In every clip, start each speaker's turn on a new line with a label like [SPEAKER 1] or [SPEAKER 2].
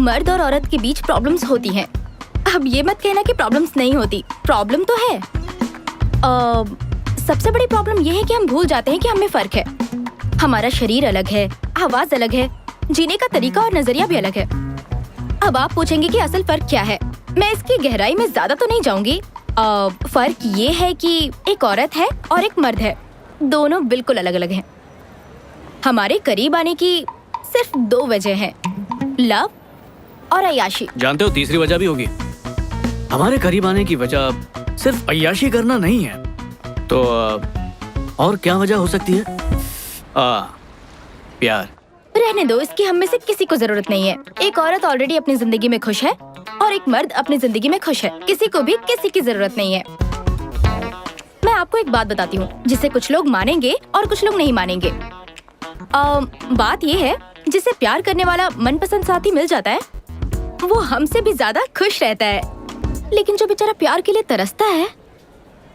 [SPEAKER 1] मर्द और औरत के बीच प्रॉब्लम्स होती हैं। अब ये मत कहना कि प्रॉब्लम्स नहीं होती, प्रॉब्लम तो है। सबसे बड़ी प्रॉब्लम ये है कि हम भूल जाते हैं कि हमें फर्क है। हमारा शरीर अलग है, आवाज अलग है, जीने का तरीका और नजरिया भी अलग है। अब आप पूछेंगे कि असल फर्क क्या है। मैं इसकी गहराई में ज्यादा तो नहीं जाऊंगी। फर्क ये है कि एक औरत है और एक मर्द है, दोनों बिल्कुल अलग अलग हैं। हमारे करीब आने की सिर्फ 2 वजह हैं, लव और अय्याशी।
[SPEAKER 2] जानते हो तीसरी वजह भी होगी। हमारे करीब आने की वजह सिर्फ अय्याशी करना नहीं है, तो और क्या वजह हो सकती है? प्यार।
[SPEAKER 1] रहने दो, इसकी हम में से किसी को जरूरत नहीं है। एक औरत ऑलरेडी अपनी जिंदगी में खुश है और एक मर्द अपनी जिंदगी में खुश है। किसी को भी किसी की जरूरत नहीं है। मैं आपको एक बात बताती हूँ जिसे कुछ लोग मानेंगे और कुछ लोग नहीं मानेंगे। बात ये है, जिसे प्यार करने वाला मनपसंद साथी मिल जाता है वो हमसे भी ज्यादा खुश रहता है, लेकिन जो बेचारा प्यार के लिए तरसता है,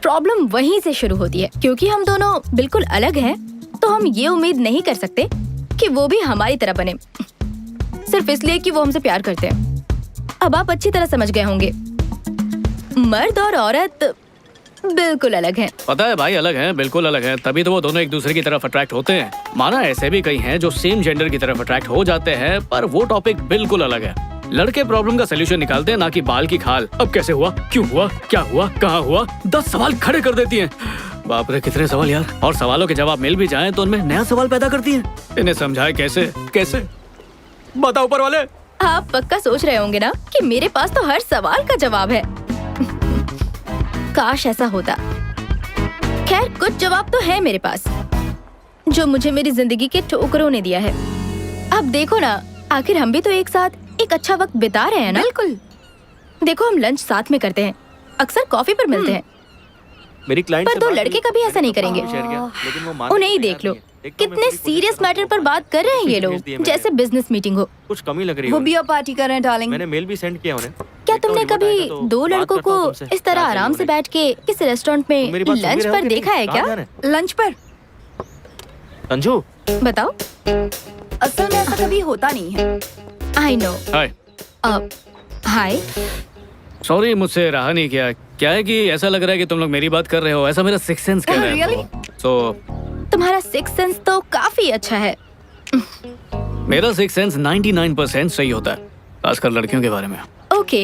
[SPEAKER 1] प्रॉब्लम वहीं से शुरू होती है। क्योंकि हम दोनों बिल्कुल अलग हैं, तो हम ये उम्मीद नहीं कर सकते कि वो भी हमारी तरह बने सिर्फ इसलिए कि वो हमसे प्यार करते हैं। अब आप अच्छी तरह समझ गए होंगे, मर्द और औरत बिल्कुल अलग हैं।
[SPEAKER 2] पता है भाई, अलग हैं, बिल्कुल अलग हैं, तभी तो वो दोनों एक दूसरे की तरफ अट्रैक्ट होते हैं। माना ऐसे भी कई हैं जो सेम जेंडर की तरफ अट्रैक्ट हो जाते हैं, पर वो टॉपिक बिल्कुल अलग है। लड़के प्रॉब्लम का सोल्यूशन निकालते हैं, ना कि बाल की खाल। अब कैसे हुआ, क्यों हुआ, क्या हुआ, कहाँ हुआ, 10 सवाल खड़े कर देती हैं। बाप रे कितने सवाल यार। और सवालों के जवाब मिल भी जाएं तो उनमें नया सवाल पैदा करती हैं। इन्हें समझाए कैसे कैसे, बताओ ऊपर वाले।
[SPEAKER 1] आप पक्का सोच रहे होंगे ना कि मेरे पास तो हर सवाल का जवाब है। काश ऐसा होता। खैर, कुछ जवाब तो है मेरे पास जो मुझे मेरी जिंदगी के ठोकरों ने दिया है। अब देखो ना, आखिर हम भी तो एक साथ एक अच्छा वक्त बिता रहे हैं ना।
[SPEAKER 3] बिल्कुल।
[SPEAKER 1] देखो, हम लंच साथ में करते हैं, अक्सर कॉफी पर मिलते हैं,
[SPEAKER 4] मेरी क्लाइंट
[SPEAKER 1] पर 2 लड़के कभी ऐसा नहीं करेंगे। उन्हें ही देख लो, कितने सीरियस मैटर पर बात कर रहे हैं ये लोग, जैसे बिजनेस मीटिंग हो।
[SPEAKER 4] कुछ कमी लग रही
[SPEAKER 3] वो
[SPEAKER 4] है।
[SPEAKER 3] बियर पार्टी कर रहे हैं डार्लिंग।
[SPEAKER 4] मैंने मेल भी सेंड किया उन्हें।
[SPEAKER 1] क्या तुमने कभी 2 लड़कों को इस तरह आराम से बैठ के किसी रेस्टोरेंट में लंच पर देखा है क्या?
[SPEAKER 3] लंच पर?
[SPEAKER 4] अंजू,
[SPEAKER 1] बताओ।
[SPEAKER 3] असल में ऐसा कभी होता नहीं है।
[SPEAKER 1] I know.
[SPEAKER 2] Hi.
[SPEAKER 1] Hi.
[SPEAKER 2] Sorry, मुझसे रहा नहीं किया। क्या है कि ऐसा लग रहा है कि तुम लोग मेरी बात कर रहे हो, ऐसा मेरा सिक्स सेंस कह रहा है।
[SPEAKER 3] Really?
[SPEAKER 1] तुम्हारा सिक्स सेंस तो काफी अच्छा है।
[SPEAKER 2] मेरा सिक्स सेंस 99% सही होता है, खासकर लड़कियों के बारे में।
[SPEAKER 1] ओके,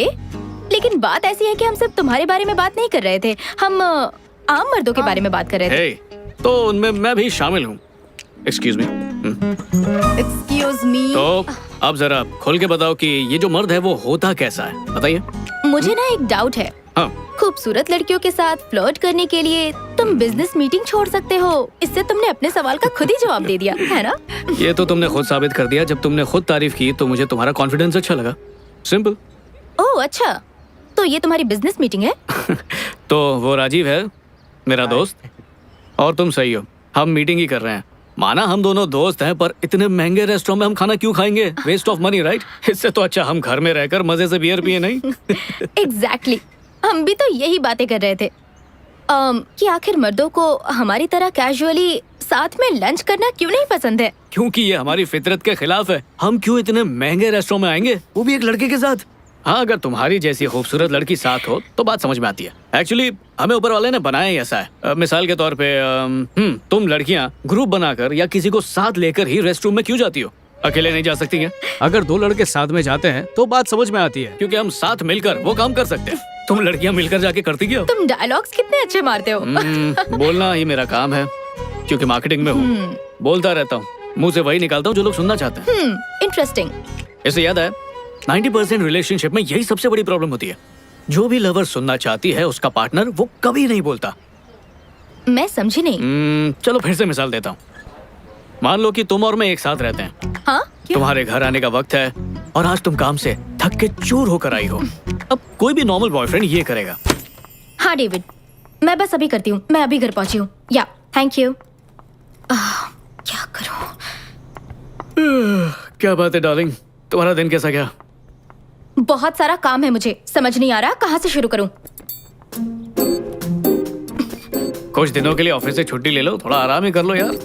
[SPEAKER 1] लेकिन बात ऐसी है कि हम सिर्फ तुम्हारे बारे में बात नहीं कर रहे थे, हम आम मर्दों के बारे में बात कर रहे थे।
[SPEAKER 2] हे, तो उनमें मैं भी शामिल हूँ। Excuse me.
[SPEAKER 3] Excuse me.
[SPEAKER 2] तो अब जरा खोल के बताओ कि ये जो मर्द है वो होता कैसा है, बताइए।
[SPEAKER 1] मुझे ना एक डाउट है।
[SPEAKER 2] हाँ।
[SPEAKER 1] खूबसूरत लड़कियों के साथ फ्लर्ट करने के लिए तुम बिजनेस मीटिंग छोड़ सकते हो। इससे तुमने अपने सवाल का खुद ही जवाब दे दिया, है ना?
[SPEAKER 2] ये तो तुमने खुद साबित कर दिया। जब तुमने खुद तारीफ की तो मुझे तुम्हारा कॉन्फिडेंस अच्छा लगा। सिंपल।
[SPEAKER 1] ओह अच्छा, तो ये तुम्हारी बिजनेस मीटिंग है?
[SPEAKER 2] तो वो राजीव है मेरा दोस्त, और तुम सही हो, हम मीटिंग ही कर रहे हैं। माना हम दोनों दोस्त हैं, पर इतने महंगे रेस्टोरेंट में हम खाना क्यों खाएंगे? Waste of money, right? इससे तो अच्छा हम घर में रहकर मजे से बियर पिए, नहीं?
[SPEAKER 1] एग्जैक्टली। हम भी तो यही बातें कर रहे थे कि आखिर मर्दों को हमारी तरह कैजुअली साथ में लंच करना क्यों नहीं पसंद है?
[SPEAKER 2] क्योंकि ये हमारी फितरत के खिलाफ है। हम क्यों इतने महंगे रेस्टोरेंट में आएंगे, वो भी एक लड़के के साथ? हाँ, अगर तुम्हारी जैसी खूबसूरत लड़की साथ हो तो बात समझ में आती है। एक्चुअली हमें ऊपर वाले ने बनाया ही ऐसा है। मिसाल के तौर पे तुम लड़कियां ग्रुप बनाकर या किसी को साथ लेकर ही रेस्ट रूम में क्यों जाती हो? अकेले नहीं जा सकती हैं? अगर 2 लड़के साथ में जाते हैं तो बात समझ में आती है, क्योंकि हम साथ मिलकर वो काम कर सकते हैं। तुम लड़कियां मिलकर जाके करती क्या हो?
[SPEAKER 1] तुम डायलॉग्स कितने अच्छे मारते हो।
[SPEAKER 2] बोलना ही मेरा काम है, क्योंकि मार्केटिंग में हूँ। बोलता रहता हूँ, मुंह से वही निकालता हूँ जो लोग सुनना चाहते हैं।
[SPEAKER 1] इंटरेस्टिंग।
[SPEAKER 2] इससे याद है, 90% रिलेशनशिप में यही सबसे बड़ी प्रॉब्लम होती है। जो भी लवर सुनना चाहती है उसका पार्टनर वो कभी नहीं बोलता।
[SPEAKER 1] मैं समझी नहीं।
[SPEAKER 2] चलो फिर से मिसाल देता हूँ। मान लो कि तुम और मैं एक साथ रहते हैं।
[SPEAKER 1] हाँ?
[SPEAKER 2] तुम्हारे घर आने का वक्त है और आज तुम काम से थक के चूर होकर आई हो। अब कोई भी नॉर्मल बॉयफ्रेंड ये करेगा।
[SPEAKER 1] हाँ डेविड, मैं बस अभी करती हूँ, मैं अभी घर पहुंची हूँ। या थैंक यू। क्या करूँ?
[SPEAKER 2] क्या बात है डार्लिंग, तुम्हारा दिन कैसा गया?
[SPEAKER 1] बहुत सारा काम है, मुझे समझ नहीं आ रहा कहाँ से शुरू करूँ।
[SPEAKER 2] कुछ दिनों के लिए ऑफिस से छुट्टी ले लो, थोड़ा आराम ही कर लो यार।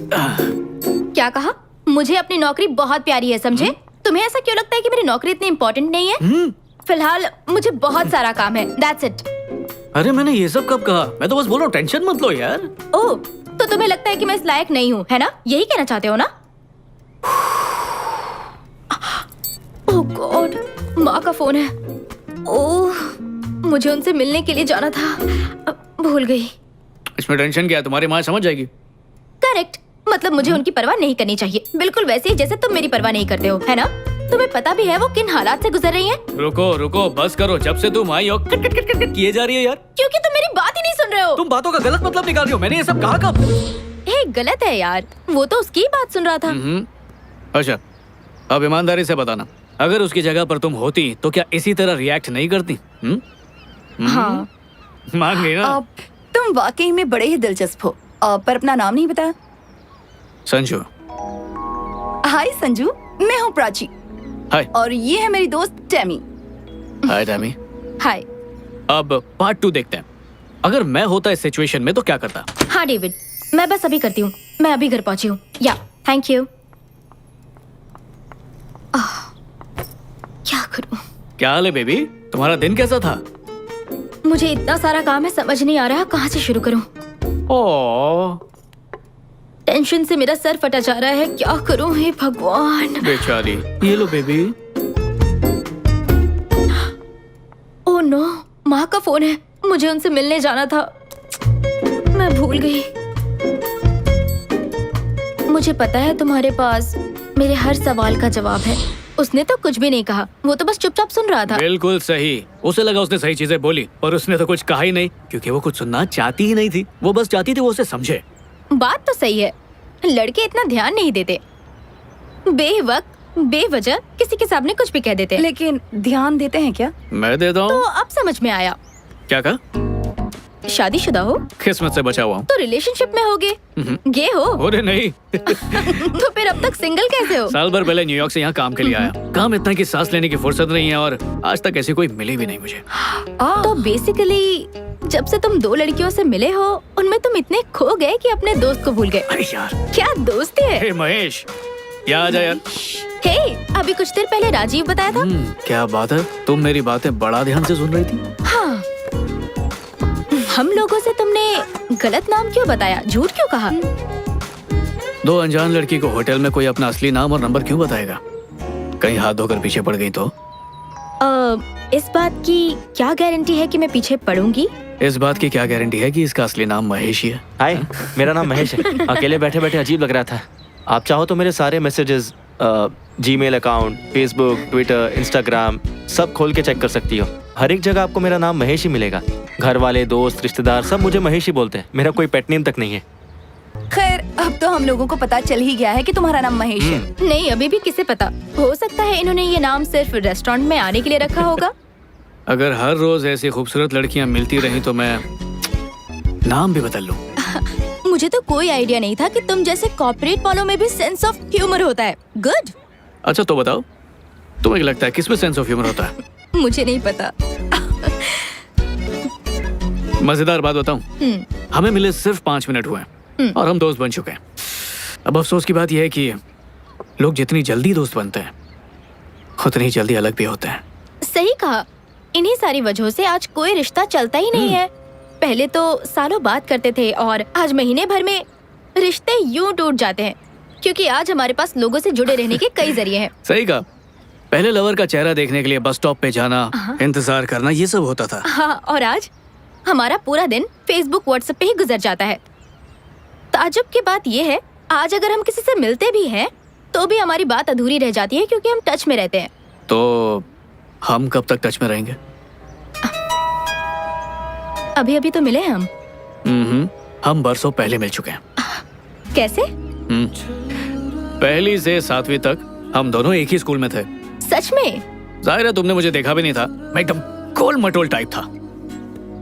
[SPEAKER 1] क्या कहा? मुझे अपनी नौकरी बहुत प्यारी है, समझे? तुम्हें ऐसा क्यों लगता है कि मेरी नौकरी इतनी इम्पोर्टेंट नहीं है? फिलहाल मुझे बहुत सारा काम है, दैट्स इट।
[SPEAKER 2] अरे मैंने ये सब कब कहा? मैं तो बस बोल रहा हूँ, टेंशन मत लो यार।
[SPEAKER 1] ओह, तो तुम्हें लगता है कि मैं इस लायक नहीं हूँ, है ना? यही कहना चाहते हो ना? ओह गॉड, माँ का फोन है। ओह, मुझे उनसे मिलने के लिए जाना था, भूल गई।
[SPEAKER 2] इसमें टेंशन क्या है? तुम्हारी माँ समझ जाएगी।
[SPEAKER 1] करेक्ट, मतलब मुझे उनकी परवाह नहीं करनी चाहिए, बिल्कुल वैसे ही जैसे तुम मेरी परवाह नहीं करते हो, है ना? तुम्हें पता भी है वो किन हालात से गुजर रही हैं?
[SPEAKER 2] रुको रुको, बस करो। जब से तुम आई हो कट कट कट कट किए जा रही है यार।
[SPEAKER 1] क्योंकि तुम मेरी बात ही नहीं सुन रहे हो।
[SPEAKER 2] तुम बातों का गलत मतलब निकाल रही हो। मैंने ये सब कहा कब?
[SPEAKER 1] हे, गलत है यार, वो तो उसकी ही बात सुन रहा था।
[SPEAKER 2] अच्छा, अब ईमानदारी से बताना, अगर उसकी जगह पर तुम होती तो क्या इसी तरह रिएक्ट नहीं करती?
[SPEAKER 1] हाँ,
[SPEAKER 2] मान गई ना?
[SPEAKER 3] तुम वाकई में बड़े ही दिलचस्प हो। पर अपना नाम नहीं बताया।
[SPEAKER 2] संजू।
[SPEAKER 3] हाय संजू, मैं हूँ प्राची
[SPEAKER 2] हाय।
[SPEAKER 3] और ये है मेरी दोस्त टेमी।
[SPEAKER 2] हाय टैमी।
[SPEAKER 1] हाय।
[SPEAKER 2] अब पार्ट 2 देखते हैं। अगर मैं होता इस सिचुएशन में तो क्या करता?
[SPEAKER 1] हाँ डेविड, मैं बस अभी करती हूँ, मैं अभी घर पहुंची हूँ। या, थैंक यू। क्या करूँ?
[SPEAKER 2] क्या हाल है बेबी? तुम्हारा दिन कैसा था?
[SPEAKER 1] मुझे इतना सारा काम है, समझ नहीं आ रहा कहाँ से शुरू करूँ।
[SPEAKER 2] ओह
[SPEAKER 1] टेंशन से मेरा सर फटा जा रहा है, क्या करूँ हे भगवान।
[SPEAKER 2] बेचारी। ये लो बेबी।
[SPEAKER 1] ओह नो, माँ का फोन है, मुझे उनसे मिलने जाना था, मैं भूल गई। मुझे पता है तुम्हारे पास मेरे हर सवाल का जवाब है। उसने तो कुछ भी नहीं कहा, वो तो बस चुपचाप सुन रहा था।
[SPEAKER 2] बिल्कुल सही। उसे लगा उसने सही चीजें बोली, पर उसने तो कुछ कहा ही नहीं, क्योंकि वो कुछ सुनना चाहती ही नहीं थी। वो बस चाहती थी वो उसे समझे।
[SPEAKER 1] बात तो सही है, लड़के इतना ध्यान नहीं देते, बेवक्त बेवजह किसी के सामने कुछ भी कह देते हैं।
[SPEAKER 3] लेकिन ध्यान देते हैं क्या?
[SPEAKER 2] मैं देता
[SPEAKER 1] तो
[SPEAKER 2] हूँ।
[SPEAKER 1] अब समझ में आया।
[SPEAKER 2] क्या कहा?
[SPEAKER 1] शादीशुदा हो
[SPEAKER 2] किस्मत से बचा हुआ हूँ।
[SPEAKER 1] तो रिलेशनशिप में होगे, गे हो।
[SPEAKER 2] अरे नहीं।
[SPEAKER 1] तो फिर अब तक सिंगल कैसे हो?
[SPEAKER 2] साल भर पहले न्यूयॉर्क से यहाँ काम के लिए आया। काम इतना कि सांस लेने की फुर्सत नहीं है, और आज तक ऐसी कोई मिली भी नहीं मुझे।
[SPEAKER 1] तो बेसिकली जब से तुम दो लड़कियों से मिले हो, उनमें तुम इतने खो गए कि अपने दोस्त को भूल गए।
[SPEAKER 2] अरे यार।
[SPEAKER 1] क्या दोस्ती है।
[SPEAKER 2] हे महेश, क्या आ जा यार।
[SPEAKER 1] हे, अभी कुछ देर पहले राजीव बताया था।
[SPEAKER 2] क्या बात है, तुम मेरी बातें बड़ा ध्यान से सुन रही थी।
[SPEAKER 1] हाँ, हम लोगों से तुमने गलत नाम क्यों बताया, झूठ क्यों कहा?
[SPEAKER 2] दो अनजान लड़की को होटल में कोई अपना असली नाम और नंबर क्यों बताएगा? कहीं हाथ धोकर पीछे पड़ गई तो?
[SPEAKER 1] इस बात की क्या गारंटी है कि मैं पीछे पड़ूंगी?
[SPEAKER 2] इस बात की क्या गारंटी है कि इसका असली नाम महेश ही है?
[SPEAKER 4] हाय, मेरा नाम महेश है। अकेले बैठे बैठे अजीब लग रहा था। आप चाहो तो मेरे सारे messages, Gmail account, Facebook, Twitter, Instagram सब खोल के चेक कर सकती हो। हर एक जगह आपको मेरा नाम महेश ही मिलेगा। घर वाले, दोस्त, रिश्तेदार सब मुझे महेश ही बोलते हैं। मेरा कोई पेट नेम तक नहीं है।
[SPEAKER 3] खैर, अब तो हम लोगों को पता चल ही गया है कि तुम्हारा नाम महेश है।
[SPEAKER 1] नहीं, अभी भी किसे पता, हो सकता है इन्होंने ये नाम सिर्फ रेस्टोरेंट में आने के लिए रखा होगा।
[SPEAKER 2] अगर हर रोज ऐसी खूबसूरत लड़कियां मिलती रहीं तो मैं नाम भी बदल लूं।
[SPEAKER 1] मुझे तो कोई आइडिया नहीं था कि तुम जैसे कॉर्पोरेट वालों में भी सेंस ऑफ ह्यूमर होता है। गुड।
[SPEAKER 2] अच्छा तो बताओ, तुम्हें लगता है किसमें सेंस ऑफ ह्यूमर होता है?
[SPEAKER 1] मुझे नहीं पता।
[SPEAKER 2] मजेदार बात बताऊं, हमें मिले सिर्फ 5 मिनट हुए हैं और हम दोस्त बन चुके हैं। अब अफसोस की बात यह है कि लोग जितनी जल्दी दोस्त बनते हैं उतनी ही जल्दी अलग भी होते हैं।
[SPEAKER 1] सही कहा, इन्हीं सारी वजहों से आज कोई रिश्ता चलता ही नहीं है। पहले तो सालों बात करते थे और आज महीने भर में रिश्ते यूं टूट जाते हैं, क्योंकि आज हमारे पास लोगों से जुड़े रहने के कई जरिए हैं।
[SPEAKER 2] सही कहा। पहले लवर का चेहरा देखने के लिए बस स्टॉप पे जाना, इंतजार करना, ये सब होता था।
[SPEAKER 1] हाँ, और आज हमारा पूरा दिन फेसबुक, व्हाट्सएप पे ही गुजर जाता है। ताज्जुब की बात यह है, आज अगर हम किसी से मिलते भी हैं तो भी हमारी बात अधूरी रह जाती है, क्योंकि हम टच में रहते हैं।
[SPEAKER 2] तो हम कब तक टच में रहेंगे?
[SPEAKER 1] अभी अभी तो मिले हैं
[SPEAKER 2] हम बरसों पहले मिल चुके हैं।
[SPEAKER 1] कैसे?
[SPEAKER 2] पहली से 7वीं तक हम दोनों एक ही स्कूल में थे।
[SPEAKER 1] सच में?
[SPEAKER 2] जाहिर है तुमने मुझे देखा भी नहीं था, मैं एकदम गोल मटोल टाइप था।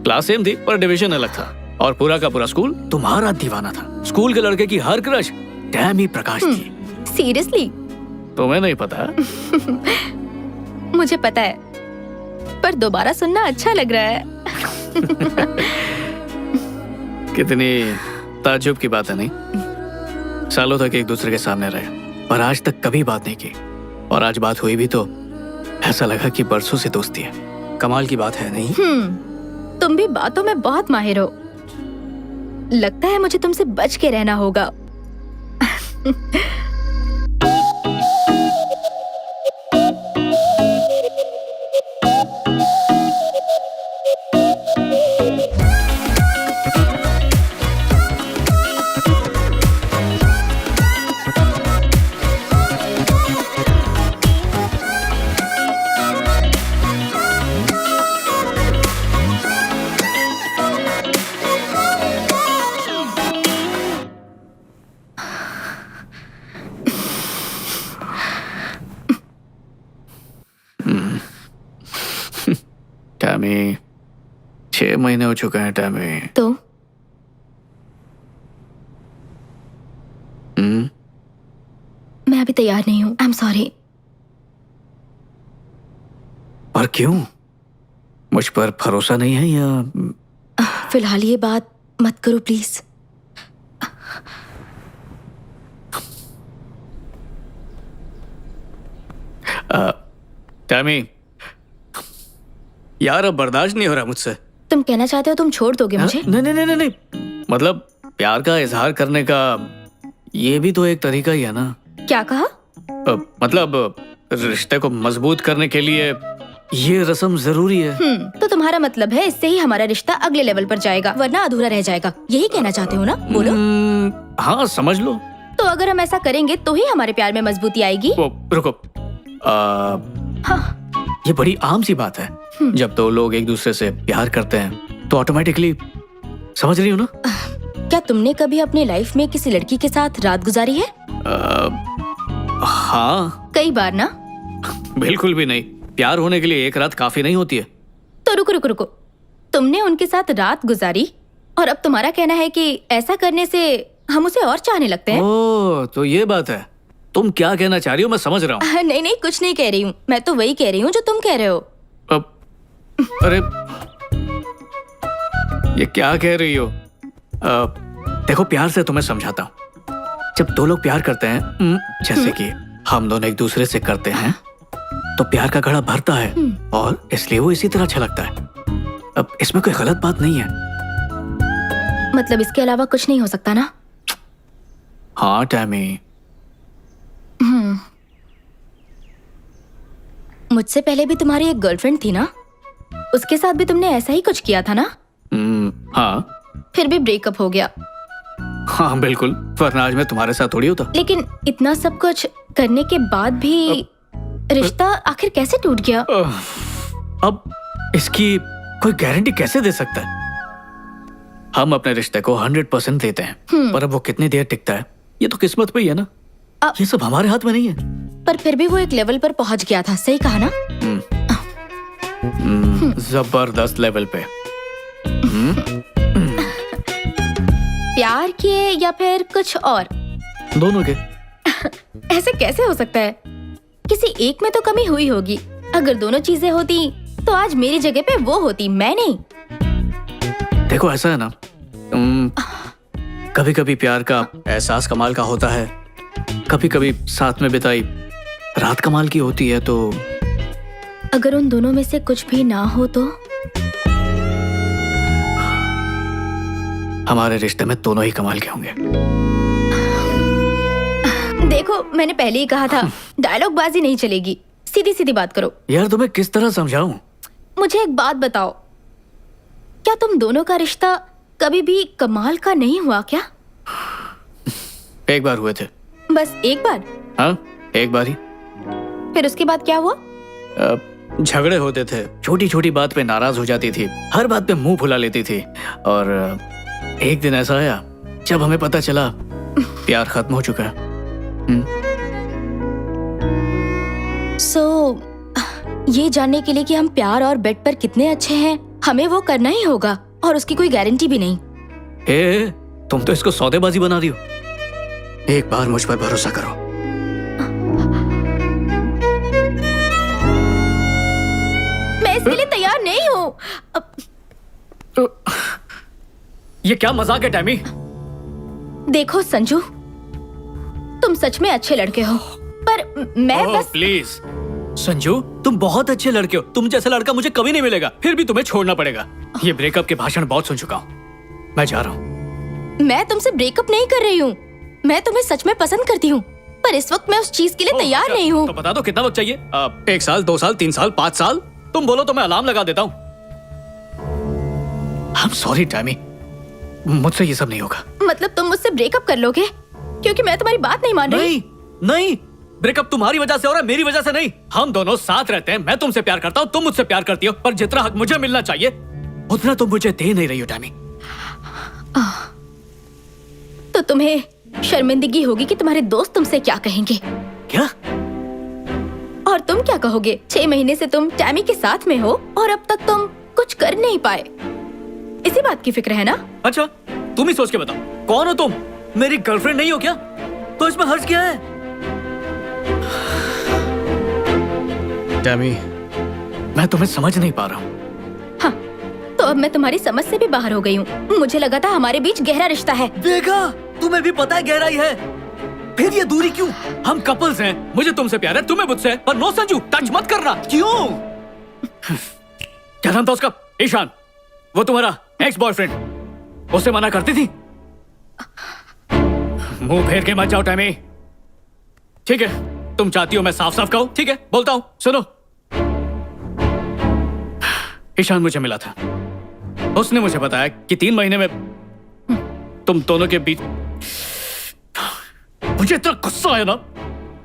[SPEAKER 2] क्लास सेम थी पर डिवीजन अलग था, और पूरा का पूरा स्कूल तुम्हारा दीवाना था। स्कूल के लड़के की हर क्रश टैमी प्रकाश थी।
[SPEAKER 1] सीरियसली?
[SPEAKER 2] तुम्हें नहीं पता?
[SPEAKER 1] मुझे पता है, पर दोबारा सुनना अच्छा लग रहा है।
[SPEAKER 2] कितनी ताज्जुब की बात है नहीं? सालों तक एक दूसरे के सामने रहे पर आज तक कभी बात नहीं की। और आज बात हुई भी तो ऐसा लगा कि बरसों से दोस्ती है। कमाल की बात है नहीं?
[SPEAKER 1] तुम भी बातों में बहुत माहिर हो। लगता है मुझे तुमसे बच के रहना होगा।
[SPEAKER 2] टैमी, 6 महीने हो चुके हैं टैमी।
[SPEAKER 1] तो मैं अभी तैयार नहीं हूँ। I am sorry.
[SPEAKER 2] पर क्यों? मुझ पर भरोसा नहीं है या?
[SPEAKER 1] फिलहाल ये बात मत करो प्लीज।
[SPEAKER 2] टैमी, यार अब बर्दाश्त नहीं हो रहा मुझसे।
[SPEAKER 1] तुम कहना चाहते हो तुम छोड़ दोगे मुझे?
[SPEAKER 2] नहीं नहीं नहीं नहीं, मतलब प्यार का इजहार करने का ये भी तो एक तरीका ही है ना।
[SPEAKER 1] क्या कहा?
[SPEAKER 2] मतलब रिश्ते को मजबूत करने के लिए ये रस्म जरूरी है।
[SPEAKER 1] तो तुम्हारा मतलब है इससे ही हमारा रिश्ता अगले लेवल पर जाएगा, वरना अधूरा रह जाएगा। यही कहना चाहते हो ना? बोलो।
[SPEAKER 2] हाँ समझ लो।
[SPEAKER 1] तो अगर हम ऐसा करेंगे तो ही हमारे प्यार में मजबूती आएगी।
[SPEAKER 2] रुको,
[SPEAKER 1] हाँ।
[SPEAKER 2] ये बड़ी आम सी बात है। जब दो लोग एक दूसरे से प्यार करते हैं तो ऑटोमेटिकली, समझ रही हो ना?
[SPEAKER 1] क्या तुमने कभी अपनी लाइफ में किसी लड़की के साथ रात गुजारी है?
[SPEAKER 2] हाँ।
[SPEAKER 1] कई बार ना?
[SPEAKER 2] बिल्कुल भी नहीं। प्यार होने के लिए एक रात काफी नहीं होती है।
[SPEAKER 1] तो रुको रुको रुको, तुमने उनके साथ रात गुजारी और अब तुम्हारा कहना है कि ऐसा करने से हम उसे और चाहने लगते हैं?
[SPEAKER 2] ओह, तो ये बात है। तुम क्या कहना चाह रही हो मैं समझ रहा हूँ।
[SPEAKER 1] नहीं नहीं, कुछ नहीं कह रही हूँ। मैं तो वही कह रही हूँ जो तुम कह रहे हो।
[SPEAKER 2] अरे ये क्या कह रही हो? देखो, प्यार से तुम्हें समझाता हूँ। जब दो लोग प्यार करते हैं, जैसे कि हम दोनों एक दूसरे से करते हैं, तो प्यार का घड़ा भरता है और इसलिए वो इसी तरह छलकता है। अब इसमें कोई गलत बात नहीं है।
[SPEAKER 1] मतलब इसके अलावा कुछ नहीं हो सकता ना?
[SPEAKER 2] हाँ टैमी।
[SPEAKER 1] मुझसे पहले भी तुम्हारी एक गर्लफ्रेंड थी ना? उसके साथ भी तुमने ऐसा ही कुछ किया था ना?
[SPEAKER 2] हाँ।
[SPEAKER 1] फिर भी ब्रेकअप हो गया।
[SPEAKER 2] हाँ बिल्कुल, वरना आज मैं तुम्हारे साथ थोड़ी होता।
[SPEAKER 1] लेकिन इतना सब कुछ करने के बाद भी रिश्ता आखिर कैसे टूट गया?
[SPEAKER 2] अब इसकी कोई गारंटी कैसे दे सकता है? हम अपने रिश्ते को 100% देते हैं, पर अब वो कितनी देर टिकता है ये तो किस्मत पे ही है ना। ये सब हमारे हाथ में नहीं है।
[SPEAKER 1] पर फिर भी वो एक लेवल पर पहुंच गया था, सही कहा ना?
[SPEAKER 2] जबरदस्त लेवल पे।
[SPEAKER 1] प्यार के या फिर कुछ और?
[SPEAKER 2] दोनों के।
[SPEAKER 1] ऐसे कैसे हो सकता है? किसी एक में तो कमी हुई होगी। अगर दोनों चीजें होती तो आज मेरी जगह पे वो होती, मैं नहीं।
[SPEAKER 2] देखो ऐसा है ना, कभी कभी प्यार का एहसास कमाल का होता है, कभी कभी साथ में बिताई रात कमाल की होती है। तो
[SPEAKER 1] अगर उन दोनों में से कुछ भी ना हो तो?
[SPEAKER 2] हमारे रिश्ते में दोनों ही कमाल के होंगे।
[SPEAKER 1] देखो, मैंने पहले ही कहा था, डायलॉग बाजी नहीं चलेगी। सीधी सीधी बात करो।
[SPEAKER 2] यार तुम्हें किस तरह समझाऊं?
[SPEAKER 1] मुझे एक बात बताओ, क्या तुम दोनों का रिश्ता कभी भी कमाल का नहीं हुआ क्या?
[SPEAKER 2] एक बार हुए थे।
[SPEAKER 1] बस एक बार?
[SPEAKER 2] हाँ, एक बार ही।
[SPEAKER 1] फिर उसके बाद क्या हुआ?
[SPEAKER 2] झगड़े होते थे, छोटी छोटी बात पे नाराज हो जाती थी, हर बात पे मुंह फुला लेती थी। और एक दिन ऐसा आया जब हमें पता चला प्यार खत्म हो चुका है।
[SPEAKER 1] ये जानने के लिए कि हम प्यार और बेड पर कितने अच्छे हैं, हमें वो करना ही होगा और उसकी कोई गारंटी भी नहीं।
[SPEAKER 2] तुम तो इसको सौदेबाजी बना रही हो। एक बार मुझ पर भरोसा करो।
[SPEAKER 1] मैं इसके लिए तैयार नहीं हूँ।
[SPEAKER 2] ये क्या मजाक है टैमी?
[SPEAKER 1] देखो संजू, तुम सच में अच्छे लड़के हो, पर मैं
[SPEAKER 2] ओह,
[SPEAKER 1] बस
[SPEAKER 2] प्लीज संजू, तुम बहुत अच्छे लड़के हो। तुम जैसा लड़का मुझे कभी नहीं मिलेगा, फिर भी तुम्हें छोड़ना पड़ेगा। ये ब्रेकअप के भाषण बहुत सुन चुका हूँ। मैं जा रहा हूँ।
[SPEAKER 1] मैं तुमसे ब्रेकअप नहीं कर रही हूँ। मैं तुम्हें सच में पसंद करती हूँ, पर इस वक्त मैं उस चीज के लिए
[SPEAKER 2] ओह,
[SPEAKER 1] तैयार
[SPEAKER 2] अच्छा,
[SPEAKER 1] नहीं हूँ।
[SPEAKER 2] तो बता दो कितना वक्त चाहिए? 1 साल, 2 साल, 3 साल, 5 साल? तुम बोलो तो मैं अलार्म लगा देता हूँ। I'm sorry, टैमी, मुझसे ये सब नहीं होगा।
[SPEAKER 1] मतलब तुम मुझसे ब्रेकअप कर लोगे क्योंकि मैं तुम्हारी बात नहीं मान रही?
[SPEAKER 2] नहीं, ब्रेकअप तुम्हारी वजह से हो रहा है, मेरी वजह से नहीं। हम दोनों साथ रहते हैं। मैं तुमसे प्यार करता हूँ, तुम मुझसे प्यार करती हो, पर जितना हक मुझे मिलना चाहिए उतना तुम मुझे दे नहीं रही हो टैमी।
[SPEAKER 1] तो तुम्हें शर्मिंदगी होगी कि तुम्हारे दोस्त तुमसे क्या कहेंगे।
[SPEAKER 2] क्या?
[SPEAKER 1] और तुम क्या कहोगे? 6 महीने से तुम टैमी के साथ में हो और अब तक तुम कुछ कर नहीं पाए। इसी बात की फिक्र है ना?
[SPEAKER 2] अच्छा, तुम ही सोच के बताओ, कौन हो तुम? मेरी गर्लफ्रेंड नहीं हो क्या? तो इसमें हर्ज क्या है? टैमी, मैं तुम्हें समझ नहीं पा रहा हूँ।
[SPEAKER 1] हाँ, तो अब मैं तुम्हारी समझ से भी बाहर हो गई हूँ। मुझे लगा था हमारे बीच गहरा रिश्ता है।
[SPEAKER 2] देखा, तुम्हें भी पता है गहराई है, फिर ये दूरी क्यों? हम कपल्स हैं, मुझे तुमसे प्यार है, तुम्हें मुझसे, पर नो संजू, टच मत करना। क्यों? क्या नाम था उसका? ईशान, वो तुम्हारा एक्स बॉयफ्रेंड। उसे मना करती थी? मुंह फेर के मत जाओ टैमी। ठीक है, तुम चाहती हो मैं साफ साफ कहूं? ठीक है, बोलता हूं, सुनो। ईशान मुझे मिला था, उसने मुझे बताया कि 3 महीने में तुम दोनों के बीच। मुझे इतना गुस्सा आया ना,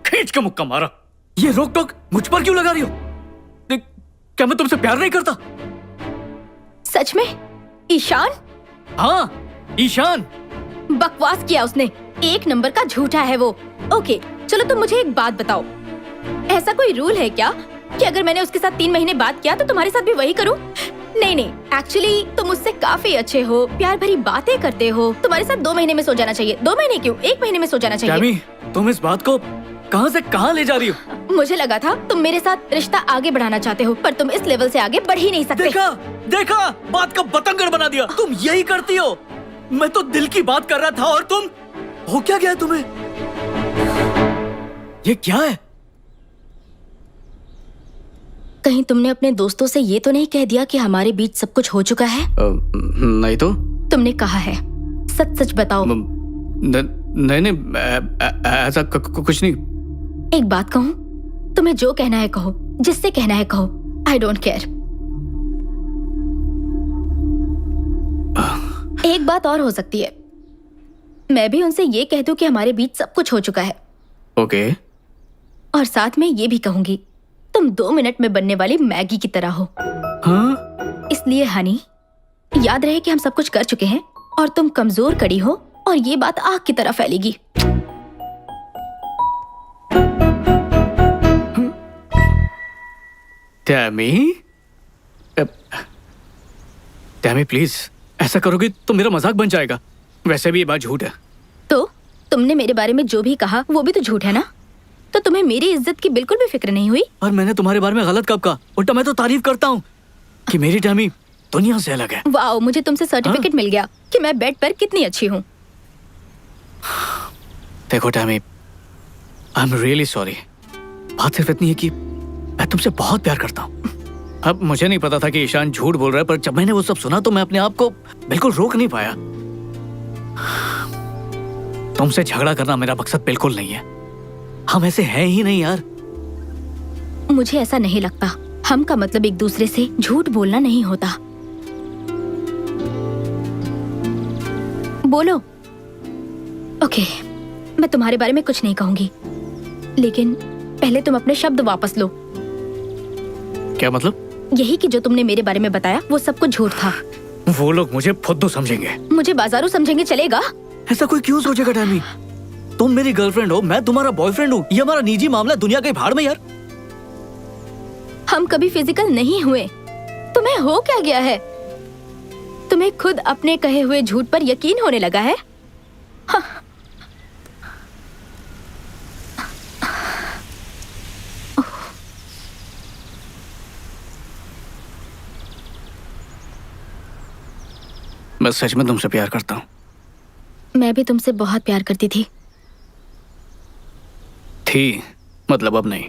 [SPEAKER 2] खींच के मुक्का मारा। ये रोक टोक मुझ पर क्यों लगा रही हो? क्या मैं तुमसे प्यार नहीं करता?
[SPEAKER 1] सच में? ईशान?
[SPEAKER 2] हाँ, ईशान।
[SPEAKER 1] बकवास किया उसने। 1 नंबर का झूठा है वो। ओके, चलो तुम मुझे एक बात बताओ, ऐसा कोई रूल है क्या कि अगर मैंने उसके साथ 3 महीने बात किया तो तुम्हारे साथ भी वही करूं? नहीं, एक्चुअली तुम मुझसे काफी अच्छे हो, प्यार भरी बातें करते हो। तुम्हारे साथ 2 महीने में सो जाना चाहिए। 2 महीने क्यों, 1 महीने में सो जाना चाहिए।
[SPEAKER 2] टैमी, तुम इस बात को कहां से कहां ले जा रही हो?
[SPEAKER 1] मुझे लगा था तुम मेरे साथ रिश्ता आगे बढ़ाना चाहते हो, पर तुम इस लेवल से आगे बढ़ ही नहीं सकते।
[SPEAKER 2] देखा, बात का बतंगड़ बना दिया। तुम यही करती हो। मैं तो दिल की बात कर रहा था और तुम, हो क्या गया तुम्हें? ये क्या है?
[SPEAKER 1] कहीं तुमने अपने दोस्तों से ये तो नहीं कह दिया कि हमारे बीच सब कुछ हो चुका है?
[SPEAKER 2] नहीं तो।
[SPEAKER 1] तुमने कहा है, सच सच बताओ।
[SPEAKER 2] नहीं, ऐसा कुछ नहीं।
[SPEAKER 1] एक बात कहूँ, तुम्हें जो कहना है कहो, जिससे कहना है कहो, आई डोंट केयर। एक बात और हो सकती है, मैं भी उनसे ये कह दूं कि हमारे बीच सब कुछ हो चुका है।
[SPEAKER 2] ओके।
[SPEAKER 1] और साथ में ये भी कहूंगी, तुम 2 मिनट में बनने वाली मैगी की तरह हो।
[SPEAKER 2] हाँ?
[SPEAKER 1] इसलिए हनी, याद रहे कि हम सब कुछ कर चुके हैं और तुम कमजोर कड़ी हो और ये बात आग की तरह फैलेगी।
[SPEAKER 2] टैमी प्लीज, ऐसा करोगी तो मेरा मजाक बन जाएगा। वैसे भी ये बात झूठ है।
[SPEAKER 1] तो तुमने मेरे बारे में जो भी कहा वो भी तो झूठ है ना? तो तुम्हें मेरी इज्जत की बिल्कुल भी फिक्र नहीं हुई?
[SPEAKER 2] और मैंने तुम्हारे बारे में गलत कब कहा? उल्टा मैं तो तारीफ करता हूँ कि मेरी टैमी दुनिया से अलग है।
[SPEAKER 1] वाओ, मुझे तुमसे सर्टिफिकेट मिल गया कि मैं बेड पर कितनी अच्छी हूँ।
[SPEAKER 2] देखो Tammy, I am really sorry. बात सिर्फ इतनी है कि मैं तुमसे बहुत प्यार करता हूँ। अब मुझे नहीं पता था कि ईशान झूठ बोल रहा है, पर जब मैंने वो सब सुना तो मैं अपने आप को बिल्कुल रोक नहीं पाया। तुमसे झगड़ा करना मेरा मकसद बिल्कुल नहीं है। हम ऐसे हैं ही नहीं यार।
[SPEAKER 1] मुझे ऐसा नहीं लगता। हम का मतलब एक दूसरे से झूठ बोलना नहीं होता। बोलो। ओके, मैं तुम्हारे बारे में कुछ नहीं कहूंगी, लेकिन पहले तुम अपने शब्द वापस लो।
[SPEAKER 2] क्या मतलब?
[SPEAKER 1] यही कि जो तुमने मेरे बारे में बताया वो सब कुछ झूठ था।
[SPEAKER 2] वो लोग मुझे फुद्दू समझेंगे।
[SPEAKER 1] मुझे बाजारू समझेंगे चलेगा?
[SPEAKER 2] ऐसा कोई क्यों सोचेगा टैमी? तुम मेरी गर्लफ्रेंड हो, मैं तुम्हारा बॉयफ्रेंड हूँ। ये हमारा निजी मामला, दुनिया के भाड़ में यार।
[SPEAKER 1] हम कभी फिजिकल नहीं हुए। तुम्हें हो क्या गया है? तुम्हें खुद अपने कहे हुए झूठ पर यकीन होने लगा है? हाँ।
[SPEAKER 2] मैं सच में तुमसे प्यार करता हूँ।
[SPEAKER 1] मैं भी तुमसे बहुत प्यार करती थी।
[SPEAKER 2] मतलब अब नहीं।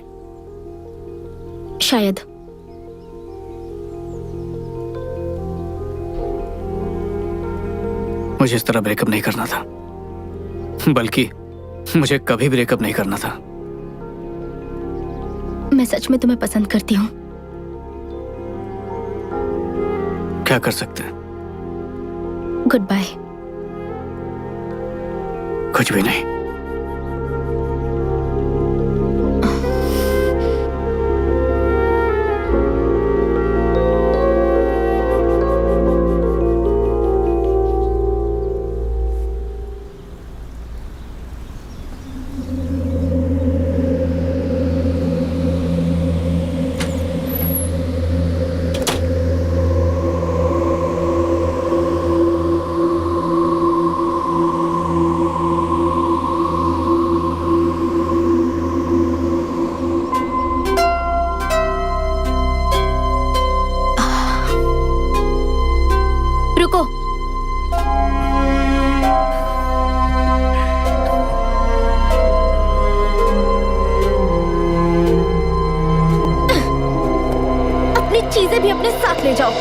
[SPEAKER 1] शायद।
[SPEAKER 2] मुझे इस तरह ब्रेकअप नहीं करना था, बल्कि मुझे कभी ब्रेकअप नहीं करना था।
[SPEAKER 1] मैं सच में तुम्हें पसंद करती हूँ।
[SPEAKER 2] क्या कर सकते हैं?
[SPEAKER 1] Good bye.
[SPEAKER 2] कुछ भी नहीं।
[SPEAKER 1] रुको। अपनी चीजें भी अपने साथ ले जाओ।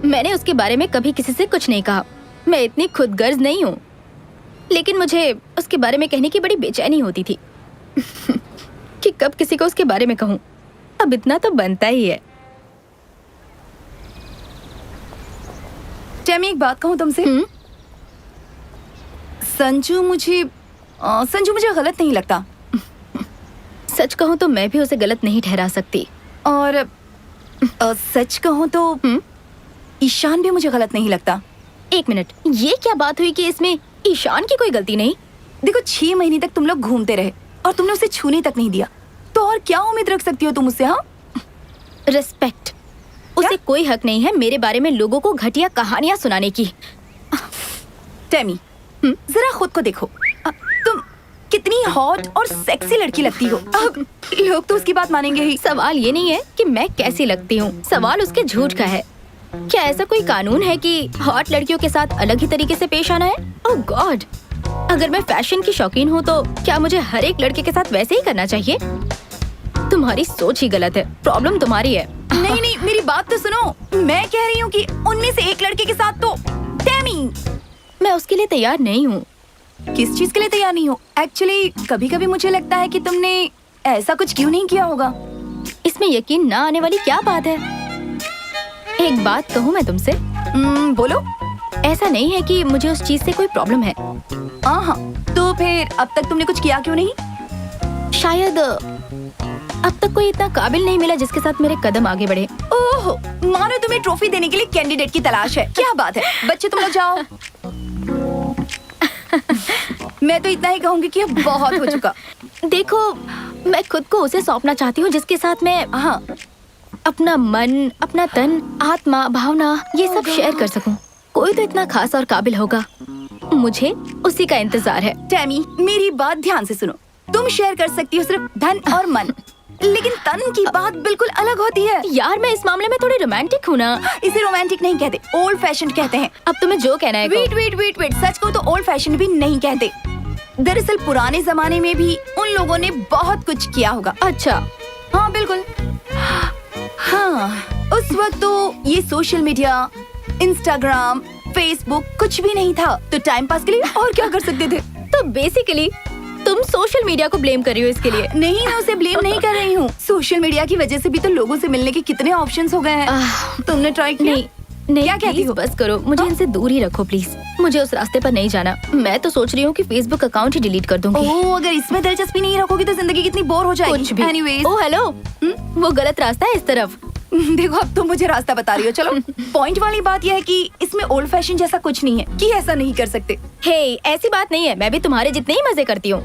[SPEAKER 1] मैंने उसके बारे में कभी किसी से कुछ नहीं कहा। मैं इतनी खुदगर्ज नहीं हूँ, लेकिन मुझे उसके बारे में कहने की बड़ी बेचैनी होती थी कि कब किसी को उसके बारे में कहूँ। अब इतना तो बनता ही है।
[SPEAKER 3] टेमी, एक बात कहूँ तुमसे। संजू मुझे गलत नहीं लगता।
[SPEAKER 1] सच कहूँ तो मैं भी उसे गलत नहीं ठहरा सकती।
[SPEAKER 3] और सच कहूँ तो ईशान भी मुझे गलत नहीं लगता।
[SPEAKER 1] एक मिनट, ये क्या बात हुई कि इसमें ईशान की कोई गलती नहीं?
[SPEAKER 3] देखो, 6 महीने तक तुम लोग घूमते रहे और तुमने उसे छूने तक नहीं दिया, तो और क्या उम्मीद रख सकती हो तुम उससे? हाँ,
[SPEAKER 1] रिस्पेक्ट। उसे कोई हक नहीं है मेरे बारे में लोगों को घटिया कहानियां सुनाने की।
[SPEAKER 3] टेमी, जरा खुद को देखो। तुम कितनी हॉट और सेक्सी लड़की लगती हो। अब लोग तो उसकी बात मानेंगे ही।
[SPEAKER 1] सवाल ये नहीं है कि मैं कैसी लगती हूँ, सवाल उसके झूठ का है। क्या ऐसा कोई कानून है कि हॉट लड़कियों के साथ अलग ही तरीके से पेश आना है? ओह गॉड, अगर मैं फैशन की शौकीन हूँ तो क्या मुझे हर एक लड़के के साथ वैसे ही करना चाहिए? तुम्हारी सोच ही गलत है। प्रॉब्लम तुम्हारी है।
[SPEAKER 3] नहीं नहीं, मेरी बात तो सुनो। मैं कह रही हूँ कि उनमें से एक लड़के के साथ तो टेमी।
[SPEAKER 1] मैं उसके लिए तैयार नहीं हूँ।
[SPEAKER 3] किस चीज के लिए तैयार नहीं हो? एक्चुअली कभी कभी मुझे लगता है कि तुमने ऐसा कुछ क्यों नहीं किया होगा।
[SPEAKER 1] इसमें यकीन ना आने वाली क्या बात है? एक बात कहूँ मैं तुमसे?
[SPEAKER 3] बोलो।
[SPEAKER 1] ऐसा नहीं है कि मुझे उस चीज से कोई प्रॉब्लम है।
[SPEAKER 3] हाँ, तो फिर अब तक तुमने कुछ किया क्यों नहीं?
[SPEAKER 1] शायद अब तक कोई इतना काबिल नहीं मिला जिसके साथ मेरे कदम आगे बढ़े।
[SPEAKER 3] ओह, मानो तुम्हें ट्रॉफी देने के लिए कैंडिडेट की तलाश है। क्या बात है, बच्चे तुम लोग जाओ। मैं तो इतना ही कहूँगी कि अब बहुत हो चुका।
[SPEAKER 1] देखो, मैं खुद को उसे सौंपना चाहती हूँ जिसके साथ मैं अपना मन, अपना तन, आत्मा, भावना ये सब शेयर कर सकूं। कोई तो इतना खास और काबिल होगा। मुझे उसी का इंतजार है।
[SPEAKER 3] टेमी, मेरी बात ध्यान से सुनो। तुम शेयर कर सकती हो सिर्फ धन और मन, लेकिन तन की बात बिल्कुल अलग होती है।
[SPEAKER 1] यार, मैं इस मामले में थोड़ी रोमांटिक हूँ ना।
[SPEAKER 3] इसे रोमांटिक नहीं कहते, ओल्ड फैशन कहते हैं।
[SPEAKER 1] अब तुम्हें जो कहना है
[SPEAKER 3] वेट वेट वेट वेट, सच को तो ओल्ड फैशन भी नहीं कहते। दरअसल पुराने जमाने में भी उन लोगों ने बहुत कुछ किया होगा।
[SPEAKER 1] अच्छा,
[SPEAKER 3] हाँ बिल्कुल। हाँ, उस वक्त तो ये सोशल मीडिया, इंस्टाग्राम, फेसबुक कुछ भी नहीं था, तो टाइम पास के लिए और क्या कर सकते थे?
[SPEAKER 1] तो बेसिकली तुम सोशल मीडिया को ब्लेम कर रही हो इसके लिए?
[SPEAKER 3] नहीं, मैं उसे ब्लेम नहीं कर रही हूँ। सोशल मीडिया की वजह से भी तो लोगों से मिलने के कितने ऑप्शंस हो गए हैं। तुमने ट्राई किया?
[SPEAKER 1] नहीं,
[SPEAKER 3] क्या कहती हो?
[SPEAKER 1] बस करो, मुझे इनसे दूर ही रखो प्लीज। मुझे उस रास्ते पर नहीं जाना। मैं तो सोच रही हूँ कि फेसबुक अकाउंट ही डिलीट कर दूंगी।
[SPEAKER 3] ओह, अगर इसमें दिलचस्पी नहीं रखोगी तो जिंदगी कितनी बोर हो जाएगी।
[SPEAKER 1] कुछ भी।
[SPEAKER 3] Anyways,
[SPEAKER 1] ओह हेलो, वो गलत रास्ता है इस तरफ।
[SPEAKER 3] देखो, अब तुम मुझे रास्ता बता रही हो। चलो, पॉइंट वाली बात यह है कि इसमें ओल्ड फैशन जैसा कुछ नहीं है कि ऐसा नहीं कर सकते।
[SPEAKER 1] हे, ऐसी बात नहीं है। मैं भी तुम्हारे जितने ही मजे करती हूँ।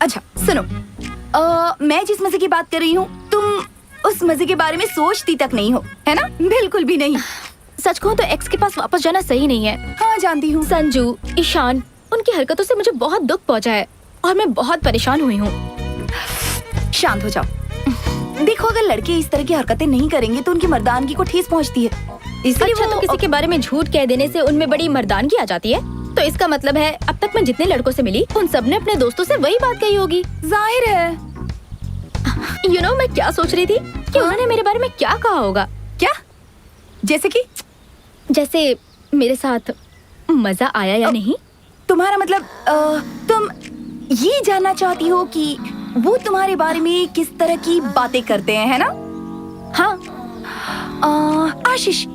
[SPEAKER 3] अच्छा सुनो, मैं जिस मजे की बात कर रही हूँ तुम उस मजे के बारे में सोचती तक नहीं हो, है ना? बिल्कुल भी नहीं।
[SPEAKER 1] सच कहूँ तो एक्स के पास वापस जाना सही नहीं है।
[SPEAKER 3] हाँ जानती हूँ।
[SPEAKER 1] संजू, ईशान, उनकी हरकतों से मुझे बहुत दुख पहुंचा है और मैं बहुत परेशान हुई हूँ।
[SPEAKER 3] शांत हो जाओ। देखो, अगर लड़के इस तरह की हरकतें नहीं करेंगे तो उनकी मर्दानगी को ठेस पहुंचती है। इसलिए
[SPEAKER 1] अच्छा, तो किसी के बारे में झूठ कह देने से उनमें बड़ी मर्दानगी आ जाती है? तो इसका मतलब है अब तक मैं जितने लड़कों से मिली उन सब ने अपने दोस्तों से वही बात कही होगी।
[SPEAKER 3] जाहिर है।
[SPEAKER 1] मैं क्या सोच रही थी कि उन्होंने मेरे बारे में क्या कहा होगा।
[SPEAKER 3] क्या? जैसे कि?
[SPEAKER 1] जैसे मेरे साथ मजा आया या नहीं।
[SPEAKER 3] तुम्हारा मतलब तुम ये जानना चाहती हो कि वो तुम्हारे बारे में किस तरह की बातें करते हैं, है ना?
[SPEAKER 1] हाँ।
[SPEAKER 3] आशीष,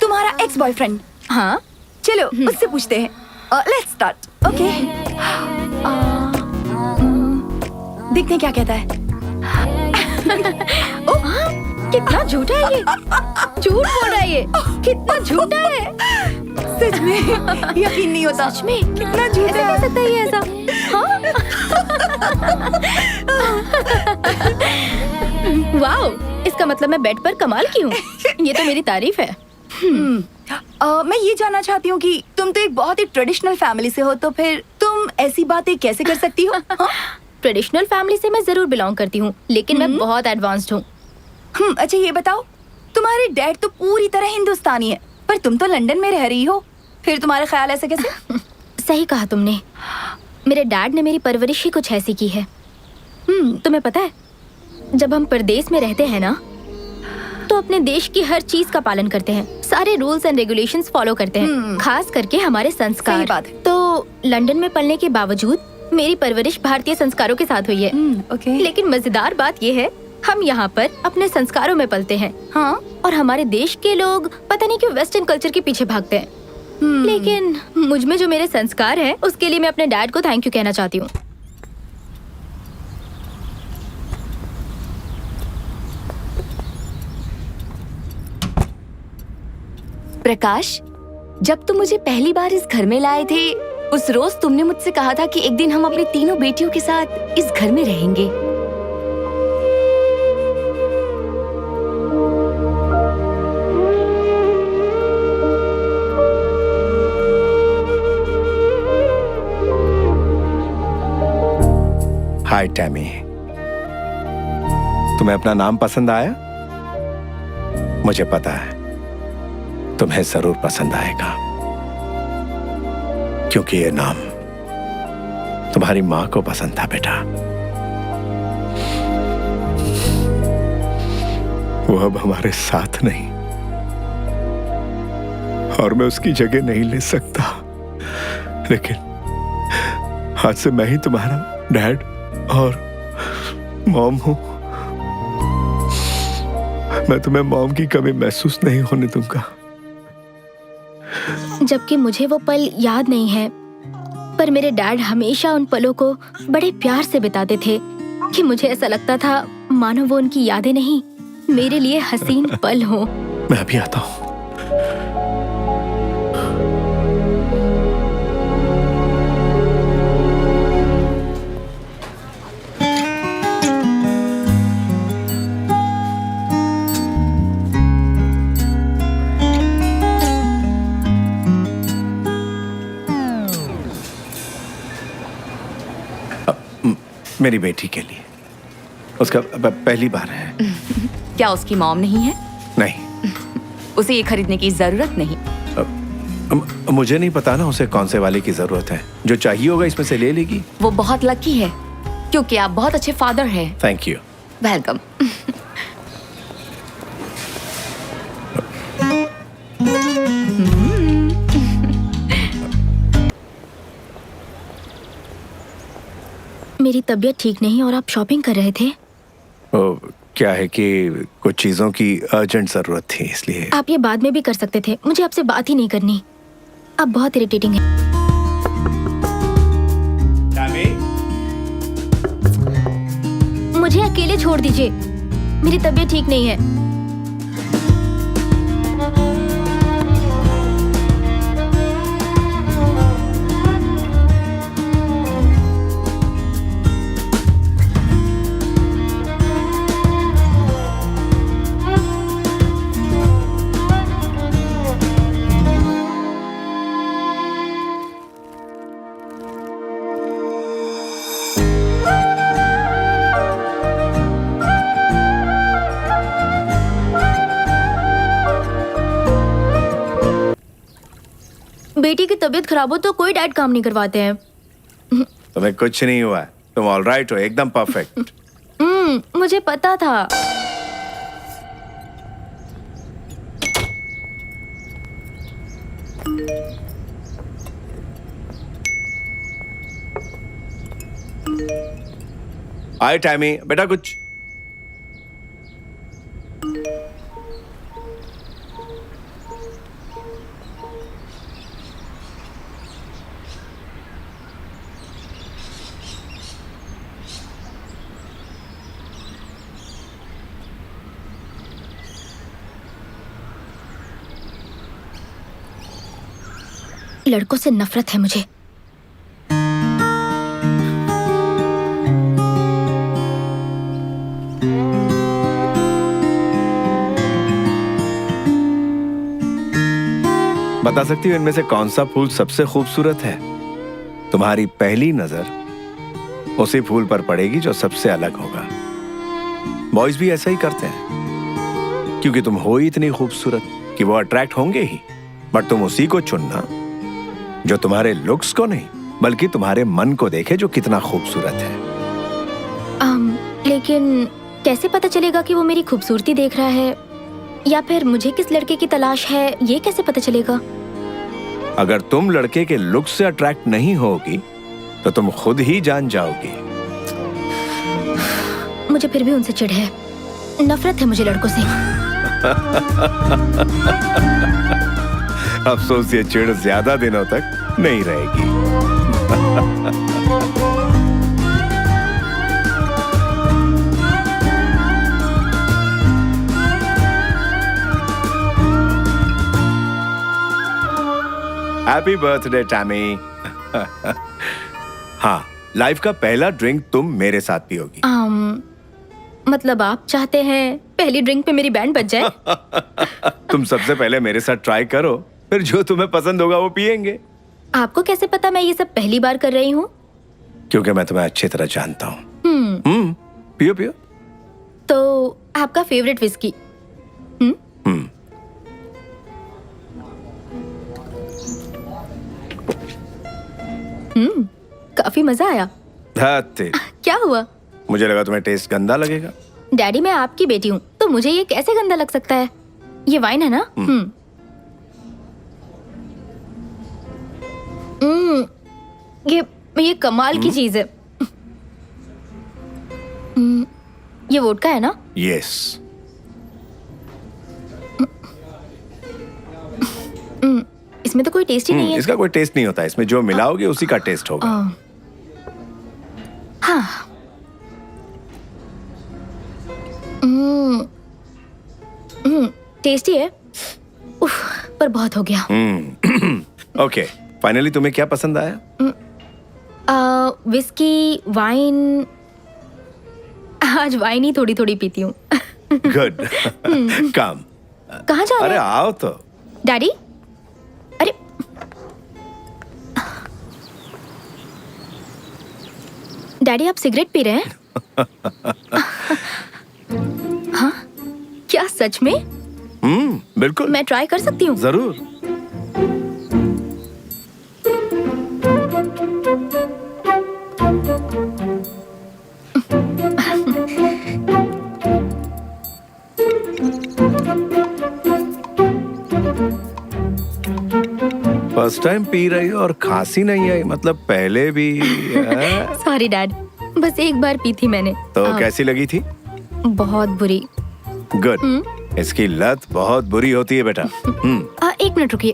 [SPEAKER 3] तुम्हारा एक्स बॉयफ्रेंड।
[SPEAKER 1] हाँ,
[SPEAKER 3] चलो उससे पूछते हैं। Let's start. ओके। देखते हैं क्या कहता है।
[SPEAKER 1] कितना झूठा है ये। झूठ बोल रहा है ये। कितना झूठा है।
[SPEAKER 3] सच में यकीन नहीं होता।
[SPEAKER 1] सच में
[SPEAKER 3] कितना झूठा
[SPEAKER 1] ऐसे
[SPEAKER 3] है।
[SPEAKER 1] कह सकता है ये ऐसा? हाँ? वाओ, इसका मतलब मैं बेड पर कमाल की हूँ। ये तो मेरी तारीफ है।
[SPEAKER 3] मैं ये जानना चाहती हूँ कि तुम तो एक बहुत ही ट्रेडिशनल फैमिली से हो, तो फिर तुम ऐसी बातें कैसे कर सकती हो?
[SPEAKER 1] ट्रेडिशनल फैमिली से मैं जरूर बिलोंग करती हूँ, लेकिन मैं बहुत एडवांस्ड हूँ।
[SPEAKER 3] अच्छा ये बताओ, तुम्हारे डैड तो पूरी तरह हिंदुस्तानी है, पर तुम तो लंदन में रह रही हो, फिर तुम्हारे ख्याल ऐसे कैसे?
[SPEAKER 1] सही कहा तुमने। मेरे डैड ने मेरी परवरिश ही कुछ ऐसी की है। तुम्हें पता है, जब हम परदेश में रहते हैं ना, तो अपने देश की हर चीज का पालन करते हैं, सारे रूल्स एंड रेगुलेशंस फॉलो करते हैं, खास करके हमारे संस्कार।
[SPEAKER 3] सही बात है।
[SPEAKER 1] तो लंदन में पलने के बावजूद मेरी परवरिश भारतीय संस्कारों के साथ हुई है।
[SPEAKER 3] ओके।
[SPEAKER 1] लेकिन मजेदार बात ये है, हम यहाँ पर अपने संस्कारों में पलते हैं।
[SPEAKER 3] हाँ।
[SPEAKER 1] और हमारे देश के लोग पता नहीं क्यों वेस्टर्न कल्चर के पीछे भागते हैं। लेकिन मुझ में जो मेरे संस्कार हैं, उसके लिए मैं अपने डैड को थैंक यू कहना चाहती हूँ।
[SPEAKER 5] प्रकाश, जब तुम मुझे पहली बार इस घर में लाए थे, उस रोज तुमने मुझसे कहा था कि एक दिन हम अपनी तीनों बेटियों के साथ इस घर में रहेंगे।
[SPEAKER 6] हाय टैमी, तुम्हें अपना नाम पसंद आया? मुझे पता है तुम्हें जरूर पसंद आएगा, क्योंकि ये नाम तुम्हारी मां को पसंद था बेटा। वो अब हमारे साथ नहीं, और मैं उसकी जगह नहीं ले सकता, लेकिन आज से मैं ही तुम्हारा डैड और मॉम हूं। मैं तुम्हें मॉम की कमी महसूस नहीं होने दूंगा।
[SPEAKER 1] जबकि मुझे वो पल याद नहीं है, पर मेरे डैड हमेशा उन पलों को बड़े प्यार से बिताते थे कि मुझे ऐसा लगता था मानो वो उनकी यादें नहीं, मेरे लिए हसीन पल हो।
[SPEAKER 6] मैं अभी आता हूं। मेरी बेटी के लिए, उसका पहली बार है।
[SPEAKER 5] क्या उसकी मॉम नहीं है?
[SPEAKER 6] नहीं,
[SPEAKER 5] उसे ये खरीदने की जरूरत नहीं।
[SPEAKER 6] मुझे नहीं पता ना उसे कौन से वाले की जरूरत है। जो चाहिए होगा इसमें से ले लेगी।
[SPEAKER 5] वो बहुत लकी है, क्योंकि आप बहुत अच्छे फादर हैं।
[SPEAKER 6] Thank you.
[SPEAKER 5] वेलकम।
[SPEAKER 1] मेरी तबीयत ठीक नहीं और आप शॉपिंग कर रहे थे।
[SPEAKER 6] क्या है कि कुछ चीजों की अर्जेंट जरूरत थी, इसलिए।
[SPEAKER 1] आप ये बाद में भी कर सकते थे, मुझे आपसे बात ही नहीं करनी। आप बहुत इरिटेटिंग हैं। मुझे अकेले छोड़ दीजिए, मेरी तबीयत ठीक नहीं है। बेटी की तबीयत खराब हो तो कोई डैड काम नहीं करवाते हैं।
[SPEAKER 6] तुम्हें कुछ नहीं हुआ है, तुम ऑलराइट हो, एकदम परफेक्ट।
[SPEAKER 1] मुझे पता था।
[SPEAKER 6] आए टैमी, बेटा कुछ।
[SPEAKER 1] लड़कों से नफरत है मुझे।
[SPEAKER 6] बता सकती हो इनमें से कौन सा फूल सबसे खूबसूरत है? तुम्हारी पहली नजर उसी फूल पर पड़ेगी जो सबसे अलग होगा। बॉयज भी ऐसा ही करते हैं, क्योंकि तुम हो ही इतनी खूबसूरत कि वो अट्रैक्ट होंगे ही। बट तुम उसी को चुनना जो तुम्हारे लुक्स को नहीं, बल्कि तुम्हारे मन को देखे जो कितना खूबसूरत है।
[SPEAKER 1] लेकिन कैसे पता चलेगा कि वो मेरी खूबसूरती देख रहा है, या फिर मुझे किस लड़के की तलाश है, ये कैसे पता चलेगा?
[SPEAKER 6] अगर तुम लड़के के लुक से अट्रैक्ट नहीं होगी तो तुम खुद ही जान जाओगी।
[SPEAKER 1] मुझे फिर भी उनसे चिढ़ है, नफरत है मुझे लड़कों से।
[SPEAKER 6] अफसोस ये चिढ़ ज्यादा दिनों तक नहीं रहेगी। Happy birthday Tammy. हाँ, लाइफ का पहला ड्रिंक तुम मेरे साथ पियोगी।
[SPEAKER 1] मतलब आप चाहते हैं पहली ड्रिंक पे मेरी बैंड बज जाए?
[SPEAKER 6] तुम सबसे पहले मेरे साथ ट्राई करो, फिर जो तुम्हें पसंद होगा वो पियेंगे।
[SPEAKER 1] आपको कैसे पता मैं ये सब पहली बार कर रही हूँ?
[SPEAKER 6] क्योंकि मैं तुम्हें अच्छी तरह जानता हूँ। पियो पियो।
[SPEAKER 1] तो आपका फेवरेट विस्की? काफी मजा आया। क्या हुआ?
[SPEAKER 6] मुझे लगा तुम्हें टेस्ट गंदा लगेगा।
[SPEAKER 1] डैडी, मैं आपकी बेटी हूँ, तो मुझे ये कैसे गंदा लग सकता है? ये वाइन है ना? ये कमाल की चीज है। ये वोडका है ना?
[SPEAKER 6] यस।
[SPEAKER 1] इसमें तो कोई टेस्ट ही नहीं है।
[SPEAKER 6] इसका कोई टेस्ट नहीं होता, इसमें जो मिलाओगे उसी का टेस्ट होगा।
[SPEAKER 1] हाँ। टेस्टी है, पर बहुत हो गया।
[SPEAKER 6] ओके, फाइनली तुम्हें क्या पसंद आया?
[SPEAKER 1] Whisky, wine. आज वाइन ही थोड़ी थोड़ी पीती हूँ।
[SPEAKER 6] गुड। कम।
[SPEAKER 1] कहाँ जा रहे
[SPEAKER 6] अरे
[SPEAKER 1] हैं?
[SPEAKER 6] आओ तो।
[SPEAKER 1] डैडी, अरे डैडी, आप सिगरेट पी रहे हैं? हाँ, क्या सच में?
[SPEAKER 6] बिल्कुल।
[SPEAKER 1] मैं ट्राई कर सकती हूँ?
[SPEAKER 6] जरूर। फर्स्ट टाइम पी रही हो और खांसी नहीं आई, मतलब पहले भी?
[SPEAKER 1] सॉरी डैड, बस एक बार पी थी मैंने।
[SPEAKER 6] तो कैसी लगी थी?
[SPEAKER 1] बहुत बुरी।
[SPEAKER 6] गुड। इसकी लत बहुत बुरी होती है बेटा।
[SPEAKER 1] एक मिनट रुकिए।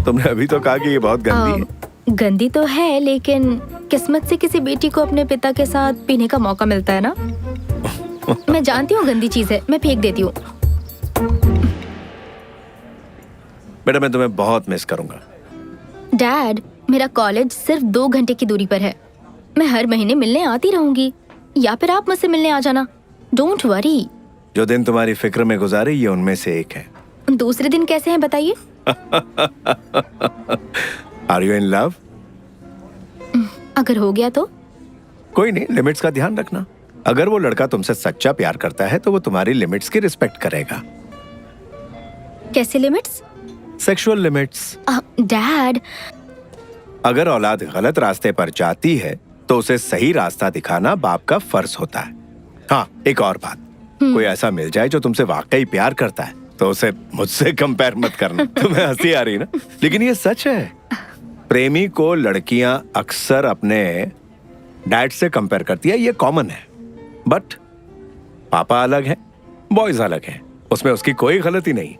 [SPEAKER 6] तुमने अभी तो कहा कि ये बहुत गंदी है।
[SPEAKER 1] गंदी तो है, लेकिन किस्मत से किसी बेटी को अपने पिता के साथ पीने का मौका मिलता है ना। मैं जानती हूँ गंदी चीज है, मैं फेंक देती हूँ।
[SPEAKER 6] बेटा, मैं तुम्हें बहुत मिस करूंगा।
[SPEAKER 1] डैड, मेरा कॉलेज सिर्फ 2 घंटे की दूरी पर है। मैं हर महीने मिलने आती रहूंगी, या फिर आप मुझसे मिलने आ जाना। Don't worry.
[SPEAKER 6] जो दिन तुम्हारी फिक्र में गुजारे, ये उनमें से एक है।
[SPEAKER 1] दूसरे दिन कैसे हैं बताइए?
[SPEAKER 6] Are you in love?
[SPEAKER 1] अगर हो गया तो?
[SPEAKER 6] कोई नहीं, लिमिट्स का ध्यान रखना। अगर वो लड़का तुमसे सच्चा प्यार करता है तो वो तुम्हारी लिमिट्स की रिस्पेक्ट करेगा।
[SPEAKER 1] कैसे लिमिट्स?
[SPEAKER 6] Sexual limits.
[SPEAKER 1] डैड,
[SPEAKER 6] अगर औलाद गलत रास्ते पर जाती है तो उसे सही रास्ता दिखाना बाप का फर्ज होता है। हाँ, एक और बात, कोई ऐसा मिल जाए जो तुमसे वाकई प्यार करता है तो उसे मुझसे कंपेयर मत करना। तुम्हें हंसी आ रही ना, लेकिन ये सच है। प्रेमी को लड़कियां अक्सर अपने डैड से कंपेयर करती है, ये कॉमन है। बट पापा अलग है, बॉयज अलग है, उसमें उसकी कोई गलती नहीं।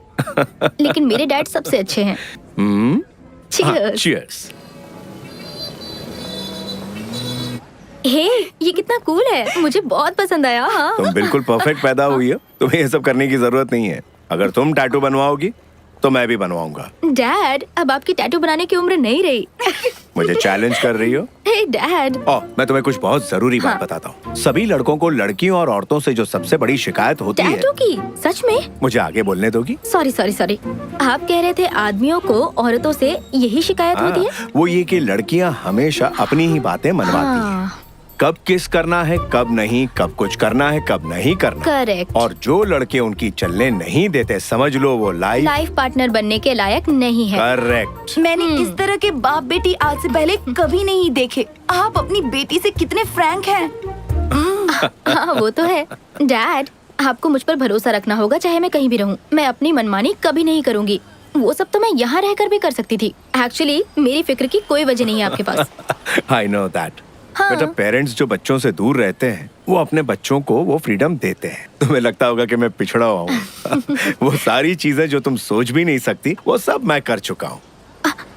[SPEAKER 1] लेकिन मेरे डैड सबसे अच्छे हैं। Cheers.
[SPEAKER 6] चीयर्स।
[SPEAKER 1] हे, ये कितना कूल है, मुझे बहुत पसंद आया। हाँ।
[SPEAKER 6] तुम बिल्कुल परफेक्ट पैदा हुई हो, तुम्हें ये सब करने की जरूरत नहीं है। अगर तुम टैटू बनवाओगी तो मैं भी बनवाऊंगा।
[SPEAKER 1] डैड, अब आपकी टैटू बनाने की उम्र नहीं रही।
[SPEAKER 6] मुझे चैलेंज कर रही हो?
[SPEAKER 1] हे डैड,
[SPEAKER 6] मैं तुम्हें कुछ बहुत जरूरी बात बताता हूँ। सभी लड़कों को लड़कियों और औरतों से जो सबसे बड़ी शिकायत होती है।
[SPEAKER 1] टैटू की? सच में?
[SPEAKER 6] मुझे आगे बोलने दोगी?
[SPEAKER 1] सॉरी सॉरी सॉरी, आप कह रहे थे आदमियों को औरतों से यही शिकायत होती है?
[SPEAKER 6] वो ये कि लड़कियाँ हमेशा अपनी ही बातें मनवाती हैं।
[SPEAKER 1] हाँ,
[SPEAKER 6] कब किस करना है, कब नहीं, कब कुछ करना है, कब नहीं करना।
[SPEAKER 1] करेक्ट।
[SPEAKER 6] और जो लड़के उनकी चलने नहीं देते, समझ लो वो
[SPEAKER 1] लाइफ पार्टनर बनने के लायक नहीं है।
[SPEAKER 6] करेक्ट।
[SPEAKER 3] मैंने इस तरह के बाप बेटी आज से पहले कभी नहीं देखे। आप अपनी बेटी से कितने फ्रैंक हैं।
[SPEAKER 1] हाँ, वो तो है। डैड, आपको मुझ पर भरोसा रखना होगा, चाहे मैं कहीं भी रहूं। मैं अपनी मनमानी कभी नहीं करूंगी। वो सब तो मैं यहाँ रहकर भी कर सकती थी। एक्चुअली मेरी फिक्र की कोई वजह नहीं है आपके पास।
[SPEAKER 6] I know that.
[SPEAKER 1] हाँ।
[SPEAKER 6] बेटा, पेरेंट्स जो बच्चों से दूर रहते हैं वो अपने बच्चों को वो फ्रीडम देते हैं। तुम्हें लगता होगा कि मैं पिछड़ा हुआ हूँ। वो सारी चीजें जो तुम सोच भी नहीं सकती, वो सब मैं कर चुका हूँ।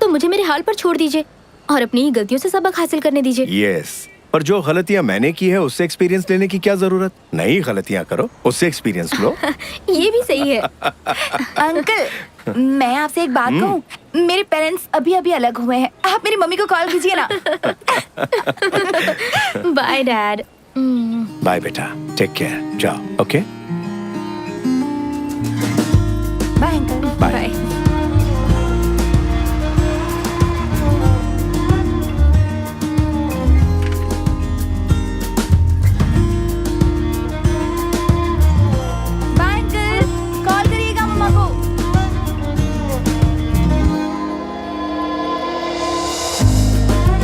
[SPEAKER 1] तो मुझे मेरे हाल पर छोड़ दीजिए और अपनी ही गलतियों से सबक हासिल करने दीजिए।
[SPEAKER 6] यस, पर जो गलतियां मैंने की है उससे एक्सपीरियंस लेने की क्या जरूरत? नई गलतियां करो, उससे एक्सपीरियंस लो।
[SPEAKER 1] ये भी सही है।
[SPEAKER 3] अंकल, मैं आपसे एक बात कहूँ। मेरे पेरेंट्स अभी अभी अलग हुए हैं। आप मेरी मम्मी को कॉल कीजिए ना।
[SPEAKER 1] Bye dad.
[SPEAKER 6] बाय बेटा, टेक केयर, जाओ। Okay,
[SPEAKER 3] bye uncle.
[SPEAKER 6] Bye.
[SPEAKER 3] Bye uncle, call करिएगा मम्मा को।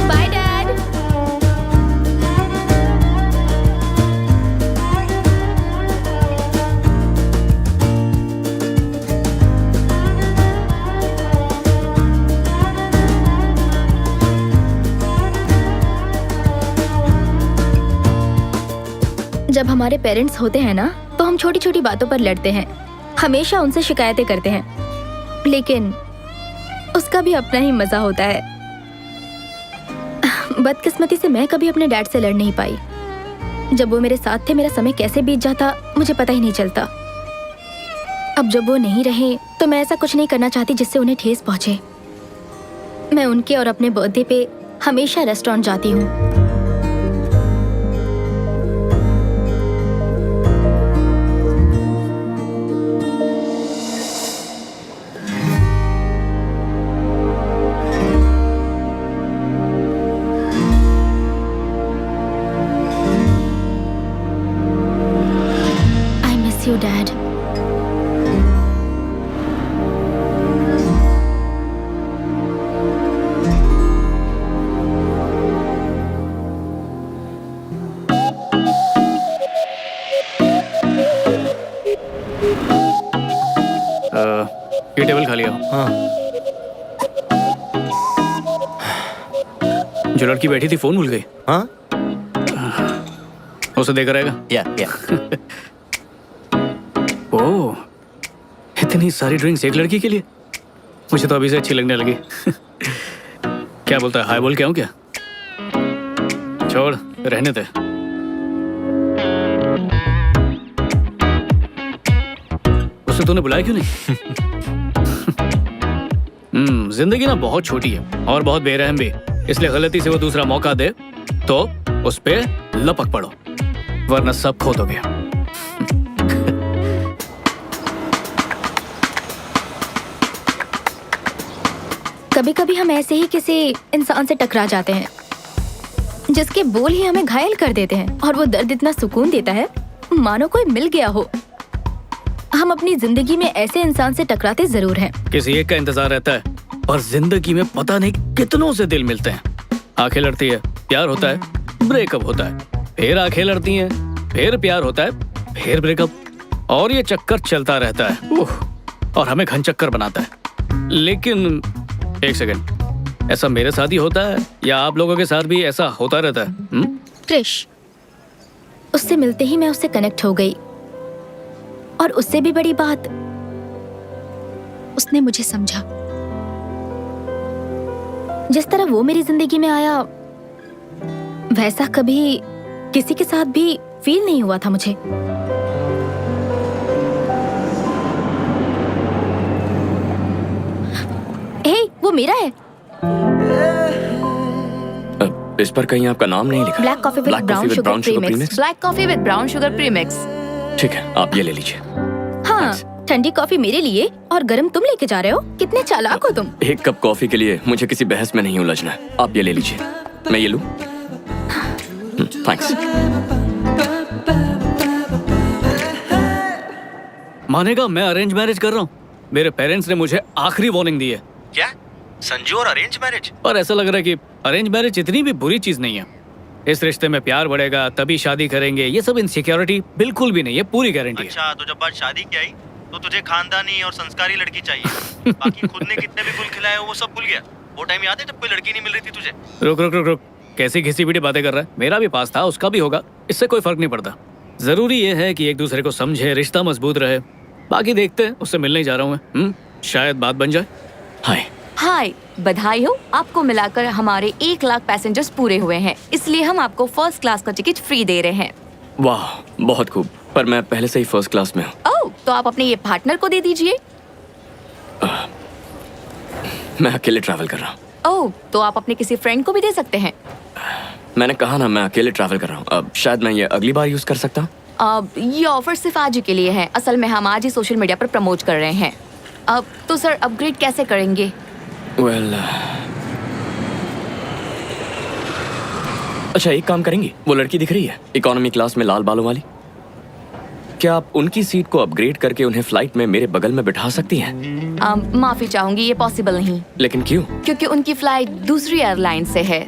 [SPEAKER 1] Bye dad. जब हमारे पेरेंट्स होते हैं ना, तो हम छोटी छोटी बातों पर लड़ते हैं, हमेशा उनसे शिकायतें करते हैं, लेकिन उसका भी अपना ही मजा होता है। बदकिस्मती से मैं कभी अपने डैड से लड़ नहीं पाई। जब वो मेरे साथ थे, मेरा समय कैसे बीत जाता मुझे पता ही नहीं चलता। अब जब वो नहीं रहे तो मैं ऐसा कुछ नहीं करना चाहती जिससे उन्हें ठेस पहुंचे। मैं उनके और अपने बर्थडे पे हमेशा रेस्टोरेंट जाती हूँ। I miss you, Dad.
[SPEAKER 2] ये टेबल खाली है।
[SPEAKER 4] हाँ,
[SPEAKER 2] जो लड़की बैठी थी फोन भूल गई,
[SPEAKER 4] हाँ,
[SPEAKER 2] उसे देकर रहेगा।
[SPEAKER 4] या
[SPEAKER 2] ओह, इतनी सारी ड्रिंक्स एक लड़की के लिए? मुझे तो अभी से अच्छी लगने लगी। क्या बोलता है, हाय बोल के आऊं क्या? छोड़, रहने दे। उसे तूने बुलाया क्यों नहीं? जिंदगी ना बहुत छोटी है और बहुत बेरहम भी, इसलिए गलती से वो दूसरा मौका दे तो उस पे लपक पड़ो, वरना सब खो दोगे।
[SPEAKER 1] कभी कभी हम ऐसे ही किसी इंसान से टकरा जाते हैं जिसके बोल ही हमें घायल कर देते हैं, और वो दर्द इतना सुकून देता है मानो कोई मिल गया हो। हम अपनी जिंदगी में ऐसे इंसान से टकराते जरूर हैं।
[SPEAKER 2] किसी एक का इंतजार रहता है, और जिंदगी में पता नहीं कितनों से दिल मिलते हैं। आंखें लड़ती है, प्यार होता है, ब्रेकअप होता है, फिर आंखें लड़ती हैं, फिर प्यार होता है, फिर ब्रेकअप, और ये चक्कर चलता रहता है। और हमें घन चक्कर बनाता है। लेकिन एक सेकंड, ऐसा मेरे साथ ही होता है या आप लोगों के साथ भी ऐसा होता रहता है?
[SPEAKER 1] क्रिश, उससे मिलते ही मैं उससे कनेक्ट हो गई, और उससे भी बड़ी बात, उसने मुझे समझा। जिस तरह वो मेरी जिंदगी में आया, वैसा कभी किसी के साथ भी फील नहीं हुआ था मुझे। हे, वो मेरा है।
[SPEAKER 7] इस पर कहीं आपका नाम नहीं लिखा।
[SPEAKER 1] Black coffee with brown sugar premix.
[SPEAKER 5] Black coffee with brown sugar premix.
[SPEAKER 7] ठीक है, आप ये ले लीजिए।
[SPEAKER 1] हाँ, ठंडी कॉफी मेरे लिए और गरम तुम लेके जा रहे हो। कितने चालाक हो तुम।
[SPEAKER 7] एक कप कॉफी के लिए मुझे किसी बहस में नहीं उलझना है। आप ये ले लीजिए। मैं ये लूं? थैंक्स।
[SPEAKER 2] मानेगा, मैं अरेंज मैरिज कर रहा हूँ। मेरे पेरेंट्स ने मुझे आखिरी वार्निंग दी है।
[SPEAKER 4] क्या संजू और अरेंज मैरिज?
[SPEAKER 2] और ऐसा लग रहा है कि अरेंज मैरिज इतनी भी बुरी चीज नहीं है। इस रिश्ते में प्यार बढ़ेगा, तभी शादी करेंगे, ये सब इनसिक्योरिटी बिल्कुल भी नहीं है, पूरी गारंटी है।
[SPEAKER 4] अच्छा, तो जब बात शादी की आई तो तुझे खानदानी और संस्कारी लड़की चाहिए। बाकी खुद ने कितने भी गुल खिलाए हो वो सब भूल गया। वो टाइम याद है जब कोई लड़की नहीं मिल रही थी तुझे?
[SPEAKER 2] रुक रुक रुक रुक, कैसी घिसी पिटी बातें कर रहा है? मेरा भी पास था, उसका भी होगा, इससे कोई फर्क नहीं पड़ता। जरूरी ये है कि एक दूसरे को समझे, रिश्ता मजबूत रहे। बाकी देखते हैं, उससे मिलने जा रहा हूँ मैं। शायद बात बन जाए।
[SPEAKER 7] हाय।
[SPEAKER 5] हाय, बधाई हो, आपको मिलाकर हमारे 1 लाख पैसेंजर्स पूरे हुए हैं, इसलिए हम आपको फर्स्ट क्लास का टिकट फ्री दे रहे हैं।
[SPEAKER 7] वाह, बहुत खूब। पर मैं पहले से ही फर्स्ट क्लास में हूँ।
[SPEAKER 5] ओह, तो आप अपने ये पार्टनर को दे दीजिए।
[SPEAKER 7] मैं अकेले ट्रैवल कर रहा हूँ।
[SPEAKER 5] ओह, तो आप अपने किसी फ्रेंड को भी दे सकते हैं।
[SPEAKER 7] मैंने कहा ना, मैं अकेले ट्रैवल कर रहा हूँ। अब शायद मैं ये अगली बार यूज कर सकता हूँ।
[SPEAKER 5] अब ये ऑफर सिर्फ आज ही के लिए है। असल में हम आज ही सोशल मीडिया पर प्रमोट कर रहे हैं। अब तो सर अपग्रेड कैसे करेंगे?
[SPEAKER 7] वेल, अच्छा एक काम करेंगी, वो लड़की दिख रही है इकोनॉमी क्लास में लाल बालों वाली, क्या आप उनकी सीट को अपग्रेड करके उन्हें फ्लाइट में मेरे बगल में बिठा सकती हैं?
[SPEAKER 5] माफी चाहूंगी, ये पॉसिबल नहीं,
[SPEAKER 7] लेकिन क्यों?
[SPEAKER 5] क्योंकि उनकी फ्लाइट दूसरी एयरलाइन से है।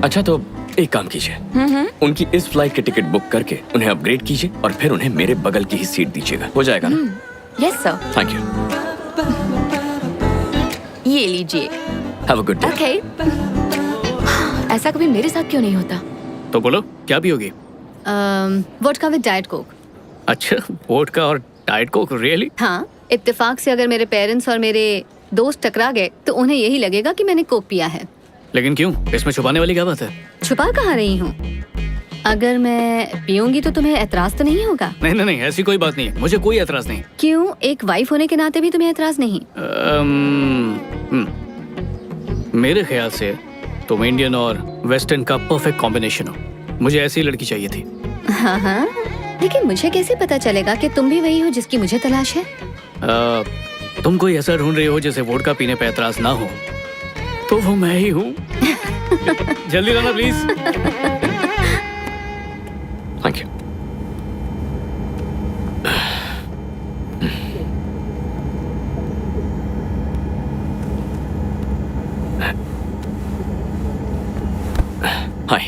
[SPEAKER 7] अच्छा, तो एक काम कीजिए, उनकी इस फ्लाइट की टिकट बुक करके उन्हें अपग्रेड कीजिए और फिर उन्हें मेरे बगल की ही सीट दीजिएगा। हो जाएगा ना?
[SPEAKER 5] Yes sir.
[SPEAKER 7] Thank you.
[SPEAKER 5] ये लीजिए।
[SPEAKER 7] Have a good day.
[SPEAKER 5] Okay. ऐसा कभी मेरे साथ क्यों नहीं होता?
[SPEAKER 2] तो बोलो, क्या पियोगी?
[SPEAKER 8] Vodka with diet Coke.
[SPEAKER 2] अच्छा, वोडका और डाइट कोक, रियली?
[SPEAKER 8] हाँ, इत्तेफाक से अगर मेरे पेरेंट्स और मेरे दोस्त टकरा गए तो उन्हें यही लगेगा कि मैंने कोक पिया है।
[SPEAKER 2] लेकिन क्यों? इसमें छुपाने वाली क्या बात है?
[SPEAKER 8] छुपा कहाँ रही हूँ? अगर मैं पीऊंगी तो तुम्हें एतराज तो नहीं होगा?
[SPEAKER 2] नहीं नहीं नहीं, ऐसी कोई बात नहीं है, मुझे कोई एतराज नहीं।
[SPEAKER 8] क्यों, एक वाइफ होने के नाते भी तुम्हें एतराज नहीं?
[SPEAKER 2] मेरे ख्याल से तुम इंडियन और वेस्टर्न का परफेक्ट कॉम्बिनेशन हो। मुझे ऐसी लड़की चाहिए थी।
[SPEAKER 8] हाँ हाँ, लेकिन मुझे कैसे पता चलेगा कि तुम भी वही हो जिसकी मुझे तलाश है?
[SPEAKER 2] तुम कोई ऐसा ढूंढ रही हो जिसे वोडका पीने पे एतराज ना हो, तो वो मैं ही हूँ। जल्दी लाना please.
[SPEAKER 7] Thank you. Hi.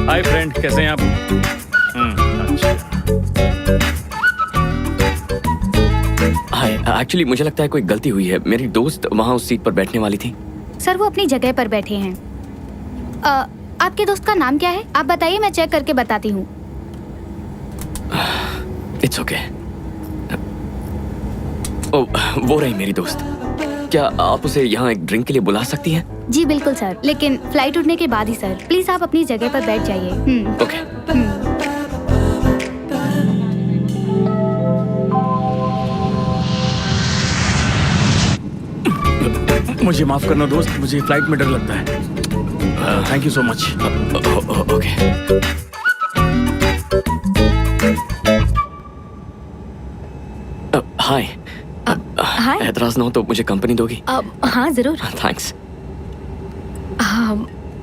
[SPEAKER 2] Hi friend, कैसे हैं आप? अच्छा।
[SPEAKER 7] हाय, एक्चुअली मुझे लगता है कोई गलती हुई है। मेरी दोस्त वहाँ उस सीट पर बैठने वाली थी।
[SPEAKER 9] सर, वो अपनी जगह पर बैठे हैं। आपके दोस्त का नाम क्या है? आप बताइए, मैं चेक करके बताती हूँ।
[SPEAKER 7] It's okay. ओ, वो रही मेरी दोस्त। क्या आप उसे यहाँ एक ड्रिंक के लिए बुला सकती हैं?
[SPEAKER 9] जी बिल्कुल सर, लेकिन फ्लाइट उठने के बाद ही सर। प्लीज आप अपनी जगह पर बैठ जाइए।
[SPEAKER 7] ओके।
[SPEAKER 10] मुझे माफ करना दोस्त, मुझे फ्लाइट में डर लगता है। Thank you so much.
[SPEAKER 7] Okay. Hi.
[SPEAKER 1] Hi.
[SPEAKER 7] एतराज ना हो तो मुझे कंपनी दोगी?
[SPEAKER 1] हाँ जरूर।
[SPEAKER 7] थैंक्स।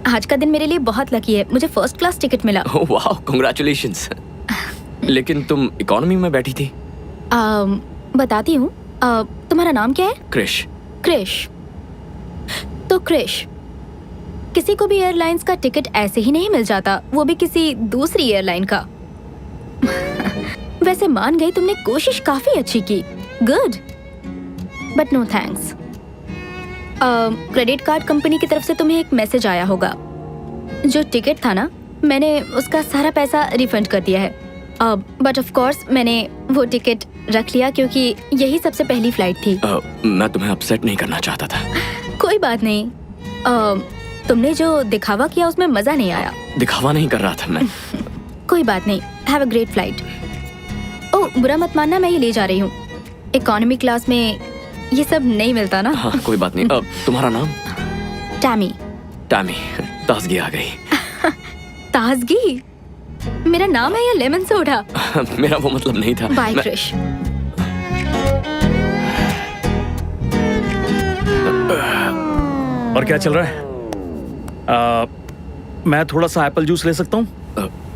[SPEAKER 1] आज का दिन मेरे लिए बहुत लकी है, मुझे फर्स्ट क्लास टिकट मिला।
[SPEAKER 7] ओह वाह, कांग्रेचुलेशंस। लेकिन तुम इकोनॉमी में बैठी थी।
[SPEAKER 1] बताती हूँ। तुम्हारा नाम क्या है?
[SPEAKER 7] क्रिश।
[SPEAKER 1] क्रिश। तो क्रिश, किसी को भी एयरलाइंस का टिकट ऐसे ही नहीं मिल जाता, वो भी किसी दूसरी एयरलाइन का। वैसे मान गई तुमने कोशिश काफी अच्छी की, good, but no thanks. Credit card company की तरफ से तुम्हें एक मैसेज आया होगा। जो टिकट था ना, मैंने उसका सारा पैसा रिफंड कर दिया है। बट ऑफ कोर्स मैंने वो टिकट रख लिया क्योंकि यही सबसे पहली फ्लाइट थी।
[SPEAKER 7] मैं तुम्हें अपसेट नहीं करना चाहता था।
[SPEAKER 1] कोई बात नहीं। तुमने जो दिखावा किया उसमें मजा नहीं आया।
[SPEAKER 7] दिखावा नहीं कर रहा था मैं।
[SPEAKER 1] कोई बात नहीं, हैव अ ग्रेट फ्लाइट। ओह, बुरा मत मानना, मैं ये ले जा रही हूँ। इकोनॉमी क्लास में ये सब नहीं मिलता ना।
[SPEAKER 7] हाँ कोई बात नहीं। तुम्हारा नाम?
[SPEAKER 1] टैमी।
[SPEAKER 7] टैमी, ताजगी आ गई।
[SPEAKER 1] ताजगी मेरा नाम है या लेमन सोडा?
[SPEAKER 7] मेरा वो मतलब नहीं था।
[SPEAKER 1] बाय क्रिश।
[SPEAKER 10] और क्या चल रहा है? मैं थोड़ा सा एप्पल जूस ले सकता हूँ?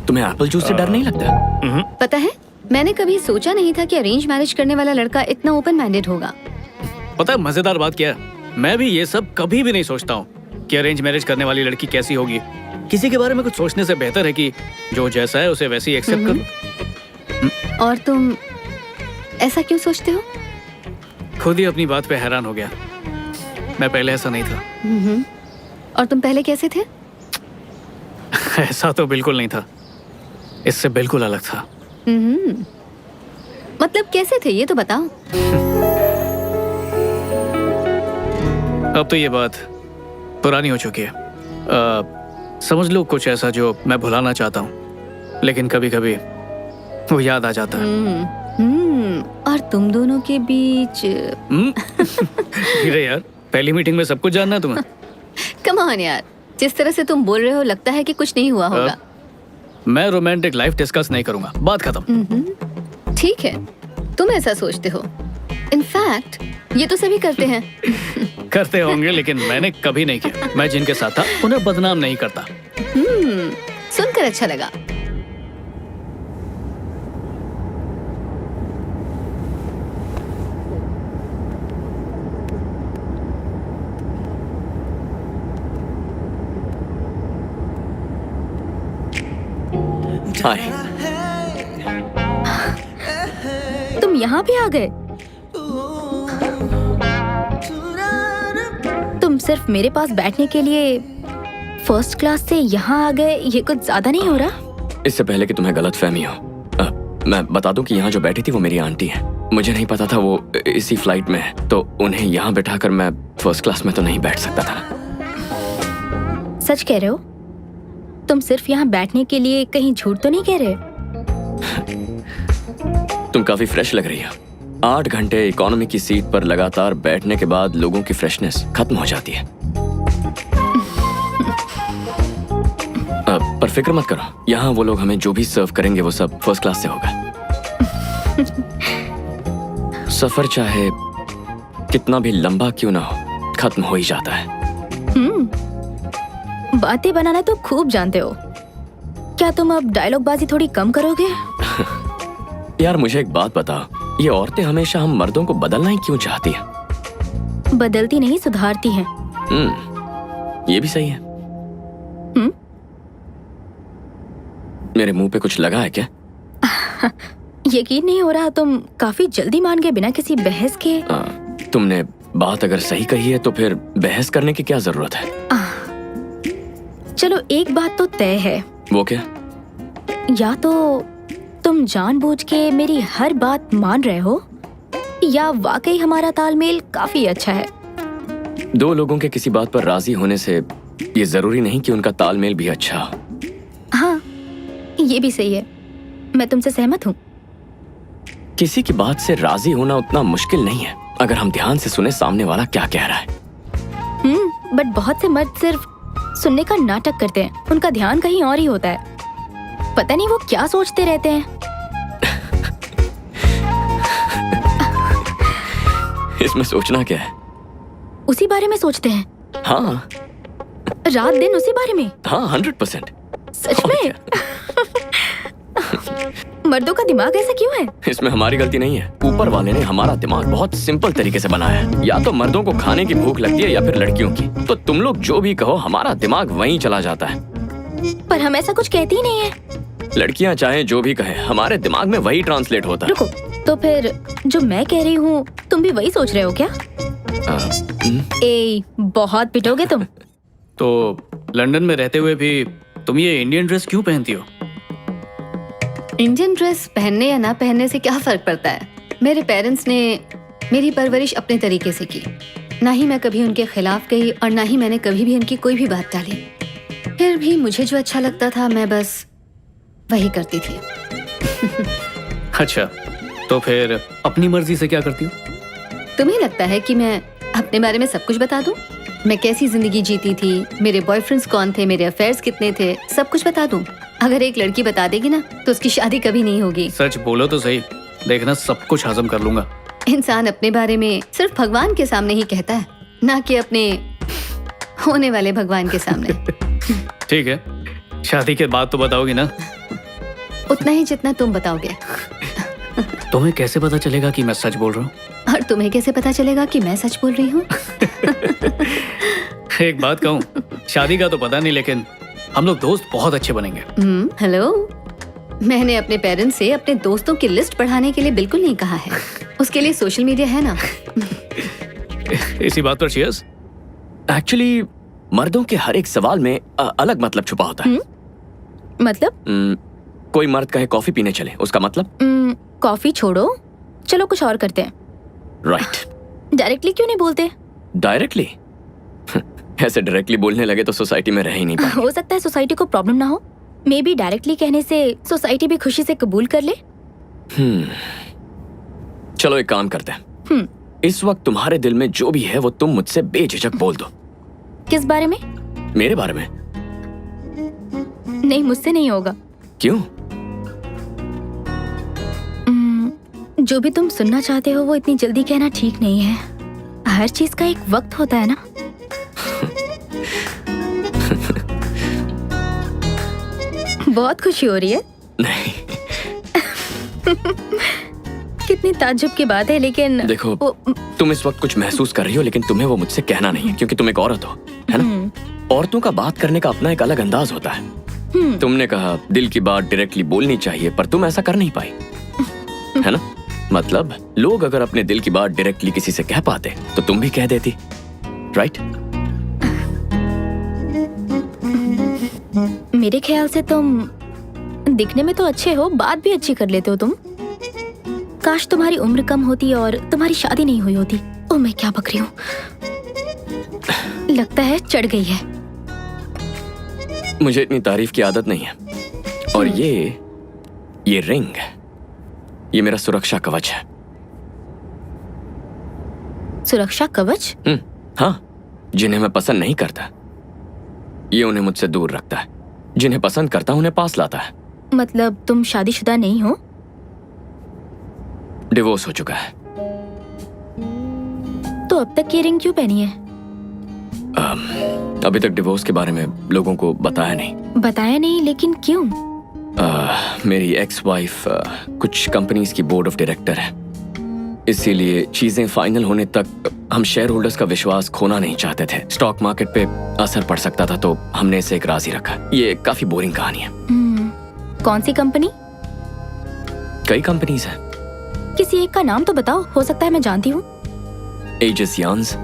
[SPEAKER 7] तुम्हें एप्पल जूस से डर नहीं लगता?
[SPEAKER 8] पता है, मैंने कभी सोचा नहीं था कि अरेंज मैरिज करने वाला लड़का इतना ओपन माइंडेड होगा।
[SPEAKER 2] पता है मजेदार बात क्या है, मैं भी ये सब कभी भी नहीं सोचता हूँ कि अरेंज मैरिज करने वाली लड़की कैसी होगी। किसी के बारे में कुछ सोचने से बेहतर है कि जो जैसा है उसे वैसे ही एक्सेप्ट कर लो।
[SPEAKER 8] और तुम ऐसा क्यों सोचते हो?
[SPEAKER 2] खुद ही अपनी बात पे हैरान हो गया। मैं पहले ऐसा नहीं था।
[SPEAKER 8] और तुम पहले कैसे थे?
[SPEAKER 2] ऐसा तो बिल्कुल नहीं था, इससे बिल्कुल अलग था।
[SPEAKER 8] मतलब कैसे थे ये तो बताओ।
[SPEAKER 2] अब तो ये बात पुरानी हो चुकी है। समझ लो कुछ ऐसा जो मैं भुलाना चाहता हूँ, लेकिन कभी कभी वो याद आ जाता है।
[SPEAKER 8] और तुम दोनों के बीच
[SPEAKER 2] अरे यार, पहली मीटिंग में सब कुछ जानना है तुम्हें।
[SPEAKER 8] कम ऑन यार, जिस तरह से तुम बोल रहे हो लगता है कि कुछ नहीं हुआ होगा।
[SPEAKER 2] मैं रोमांटिक लाइफ डिस्कस नहीं करूंगा, बात खत्म।
[SPEAKER 8] ठीक है, तुम ऐसा सोचते हो। इनफैक्ट ये तो सभी करते हैं।
[SPEAKER 2] करते होंगे, लेकिन मैंने कभी नहीं किया। मैं जिनके साथ था उन्हें बदनाम नहीं करता।
[SPEAKER 8] सुनकर अच्छा लगा।
[SPEAKER 7] हाय।
[SPEAKER 1] तुम यहाँ भी आ गए? तुम सिर्फ मेरे पास बैठने के लिए फर्स्ट क्लास से यहाँ आ गए, ये कुछ ज्यादा नहीं हो रहा?
[SPEAKER 7] इससे पहले कि तुम्हें गलत फहमी हो, मैं बता दूं कि यहाँ जो बैठी थी वो मेरी आंटी है। मुझे नहीं पता था वो इसी फ्लाइट में है, तो उन्हें यहाँ बैठाकर मैं फर्स्ट क्लास में तो नहीं बैठ सकता था।
[SPEAKER 1] सच कह रहे हो? तुम सिर्फ यहाँ बैठने के लिए कहीं झूठ तो नहीं कह रहे?
[SPEAKER 7] तुम काफी फ्रेश लग रही हो। 8 घंटे इकोनॉमी की सीट पर लगातार बैठने के बाद लोगों की फ्रेशनेस खत्म हो जाती है। पर फिक्र मत करो, यहाँ वो लोग हमें जो भी सर्व करेंगे वो सब फर्स्ट क्लास से होगा। सफर चाहे कितना भी लंबा क्यों ना हो, खत्म हो ही जाता है।
[SPEAKER 1] बातें बनाना तो खूब जानते हो। क्या तुम अब डायलॉग बाजी थोड़ी कम करोगे?
[SPEAKER 7] यार मुझे एक बात बताओ, ये औरतें हमेशा हम मर्दों को बदलना ही क्यों चाहती हैं?
[SPEAKER 1] बदलती नहीं, सुधारती हैं।
[SPEAKER 7] ये भी सही है। मेरे मुंह पे कुछ लगा है क्या?
[SPEAKER 1] यकीन नहीं हो रहा, तुम काफी जल्दी मान गए बिना किसी बहस के।
[SPEAKER 7] तुमने बात अगर सही कही है तो फिर बहस करने की क्या जरूरत है?
[SPEAKER 1] चलो एक बात तो तय है।
[SPEAKER 7] वो क्या?
[SPEAKER 1] या तो तुम जानबूझ के मेरी हर बात मान रहे हो, या वाकई हमारा तालमेल काफी अच्छा है।
[SPEAKER 7] दो लोगों के किसी बात पर राजी होने से ये जरूरी नहीं कि उनका तालमेल भी अच्छा हो।
[SPEAKER 1] हाँ, ये भी सही है, मैं तुमसे सहमत हूँ।
[SPEAKER 7] किसी की बात से राजी होना उतना मुश्किल नहीं है अगर हम ध्यान से सुने सामने वाला क्या कह रहा है।
[SPEAKER 1] बट बहुत से मर्द सिर्फ सुनने का नाटक करते हैं, उनका ध्यान कहीं और ही होता है। पता नहीं वो क्या सोचते रहते हैं।
[SPEAKER 7] इसमें सोचना क्या है?
[SPEAKER 1] उसी बारे में सोचते हैं।
[SPEAKER 7] हाँ।
[SPEAKER 1] रात दिन उसी बारे में?
[SPEAKER 7] हाँ 100%।
[SPEAKER 1] सच में? मर्दों का दिमाग ऐसा क्यों है?
[SPEAKER 7] इसमें हमारी गलती नहीं है, ऊपर वाले ने हमारा दिमाग बहुत सिंपल तरीके से बनाया है। या तो मर्दों को खाने की भूख लगती है या फिर लड़कियों की। तो तुम लोग जो भी कहो हमारा दिमाग वहीं चला जाता है।
[SPEAKER 1] पर हम ऐसा कुछ कहते ही नहीं है।
[SPEAKER 7] लड़कियां चाहे जो भी कहे हमारे दिमाग में वही ट्रांसलेट होता है।
[SPEAKER 1] रुको, तो फिर जो मैं कह रही हूँ तुम भी वही सोच रहे हो क्या? ए, बहुत पिटोगे तुम।
[SPEAKER 2] तो लंदन में रहते हुए भी तुम ये इंडियन ड्रेस क्यों पहनती हो?
[SPEAKER 8] इंडियन ड्रेस पहनने या ना पहनने से क्या फर्क पड़ता है? मेरे पेरेंट्स ने मेरी परवरिश अपने तरीके से की। ना ही मैं कभी उनके खिलाफ गई और ना ही मैंने कभी भी उनकी कोई भी बात टाली। फिर भी मुझे जो अच्छा लगता था मैं बस वही करती थी।
[SPEAKER 2] अच्छा, तो फिर अपनी मर्जी से क्या करती हो?
[SPEAKER 8] तुम्हें लगता है कि मैं अपने बारे में सब कुछ बता दूं? मैं कैसी जिंदगी जीती थी, मेरे बॉयफ्रेंड्स कौन थे, मेरे अफेयर्स कितने थे, सब कुछ बता दूं? अगर एक लड़की बता देगी ना तो उसकी शादी कभी नहीं होगी।
[SPEAKER 2] सच बोलो तो सही, देखना सब कुछ हजम कर लूंगा।
[SPEAKER 8] इंसान अपने बारे में सिर्फ भगवान के सामने ही कहता है, ना कि अपने होने वाले भगवान के सामने।
[SPEAKER 2] ठीक है, शादी के बाद तो बताओगी ना?
[SPEAKER 8] उतना ही जितना तुम बताओगे।
[SPEAKER 2] तुम्हें कैसे पता चलेगा कि मैं सच बोल रहा हूँ?
[SPEAKER 8] और तुम्हें कैसे पता चलेगा कि मैं सच बोल रही हूँ?
[SPEAKER 2] एक बात कहूँ, शादी का तो पता नहीं, लेकिन हम लोग दोस्त बहुत अच्छे बनेंगे।
[SPEAKER 8] हेलो, मैंने अपने पेरेंट्स से अपने दोस्तों की लिस्ट बढ़ाने के लिए बिल्कुल नहीं कहा है। उसके लिए सोशल मीडिया है ना।
[SPEAKER 2] इसी बात पर चीयर्स।
[SPEAKER 7] एक्चुअली मर्दों के हर एक सवाल में अलग मतलब छुपा होता है।
[SPEAKER 1] मतलब?
[SPEAKER 7] कोई मर्द कहे कॉफी पीने चले, उसका मतलब?
[SPEAKER 1] कॉफी छोड़ो, चलो कुछ और करते हैं।
[SPEAKER 7] राइट।
[SPEAKER 1] डायरेक्टली क्यों नहीं बोलते?
[SPEAKER 7] डायरेक्टली? ऐसे डायरेक्टली बोलने लगे तो सोसाइटी में रह ही नहीं पाएंगे।
[SPEAKER 1] हो सकता है सोसाइटी को प्रॉब्लम ना हो। मे बी डायरेक्टली कहने से सोसाइटी भी खुशी से कबूल कर ले।
[SPEAKER 7] चलो एक काम करते हैं। इस वक्त तुम्हारे दिल में जो भी है वो तुम मुझसे बेझिझक बोल दो।
[SPEAKER 1] किस बारे में?
[SPEAKER 7] मेरे बारे में।
[SPEAKER 1] नहीं, मुझसे नहीं होगा।
[SPEAKER 7] क्यों?
[SPEAKER 1] जो भी तुम सुनना चाहते हो वो इतनी जल्दी कहना ठीक नहीं है। हर चीज का एक वक्त होता है ना। बहुत खुशी हो रही है।
[SPEAKER 7] नहीं।
[SPEAKER 1] कितनी ताज्जुब की बात है, लेकिन
[SPEAKER 7] देखो, तुम इस वक्त कुछ महसूस कर रही हो लेकिन तुम्हें वो मुझसे कहना नहीं है, क्योंकि तुम एक औरत हो, है ना? औरतों का बात करने का अपना एक अलग अंदाज होता है। तुमने कहा दिल की बात डायरेक्टली बोलनी चाहिए, पर तुम ऐसा कर नहीं पाई, है ना? मतलब लोग अगर अपने दिल की बात डायरेक्टली किसी से कह पाते तो तुम भी कह देती, राइट?
[SPEAKER 1] मेरे ख्याल से तुम दिखने में तो अच्छे हो, बात भी अच्छी कर लेते हो तुम। काश तुम्हारी उम्र कम होती और तुम्हारी शादी नहीं हुई होती। ओ, मैं क्या बक रही हूँ। लगता है चढ़ गई है।
[SPEAKER 7] मुझे इतनी तारीफ की आदत नहीं है। और ये रिंग, ये मेरा सुरक्षा कवच है।
[SPEAKER 1] सुरक्षा कवच?
[SPEAKER 7] हाँ, जिन्हें मैं पसंद नहीं करता ये उन्हें मुझसे दूर रखता है, जिन्हें पसंद करता उन्हें पास लाता है।
[SPEAKER 1] मतलब तुम शादीशुदा नहीं हो?
[SPEAKER 7] डिवोर्स हो चुका है।
[SPEAKER 1] तो अब तक ये रिंग क्यों पहनी है?
[SPEAKER 7] अभी तक डिवोर्स के बारे में लोगों को बताया नहीं।
[SPEAKER 1] बताया नहीं, लेकिन क्यों?
[SPEAKER 7] मेरी एक्स वाइफ कुछ कंपनीज की बोर्ड ऑफ डायरेक्टर है, इसीलिए चीजें फाइनल होने तक हम शेयर होल्डर्स का विश्वास खोना नहीं चाहते थे। स्टॉक मार्केट पे असर पड़ सकता था, तो हमने इसे एक राज ही रखा। ये काफी बोरिंग कहानी है।
[SPEAKER 1] कौन सी कंपनी?
[SPEAKER 7] कई कंपनीज हैं।
[SPEAKER 1] किसी एक का नाम तो बताओ, हो सकता है मैं जानती हूँ।
[SPEAKER 7] एजिस यार्न्स।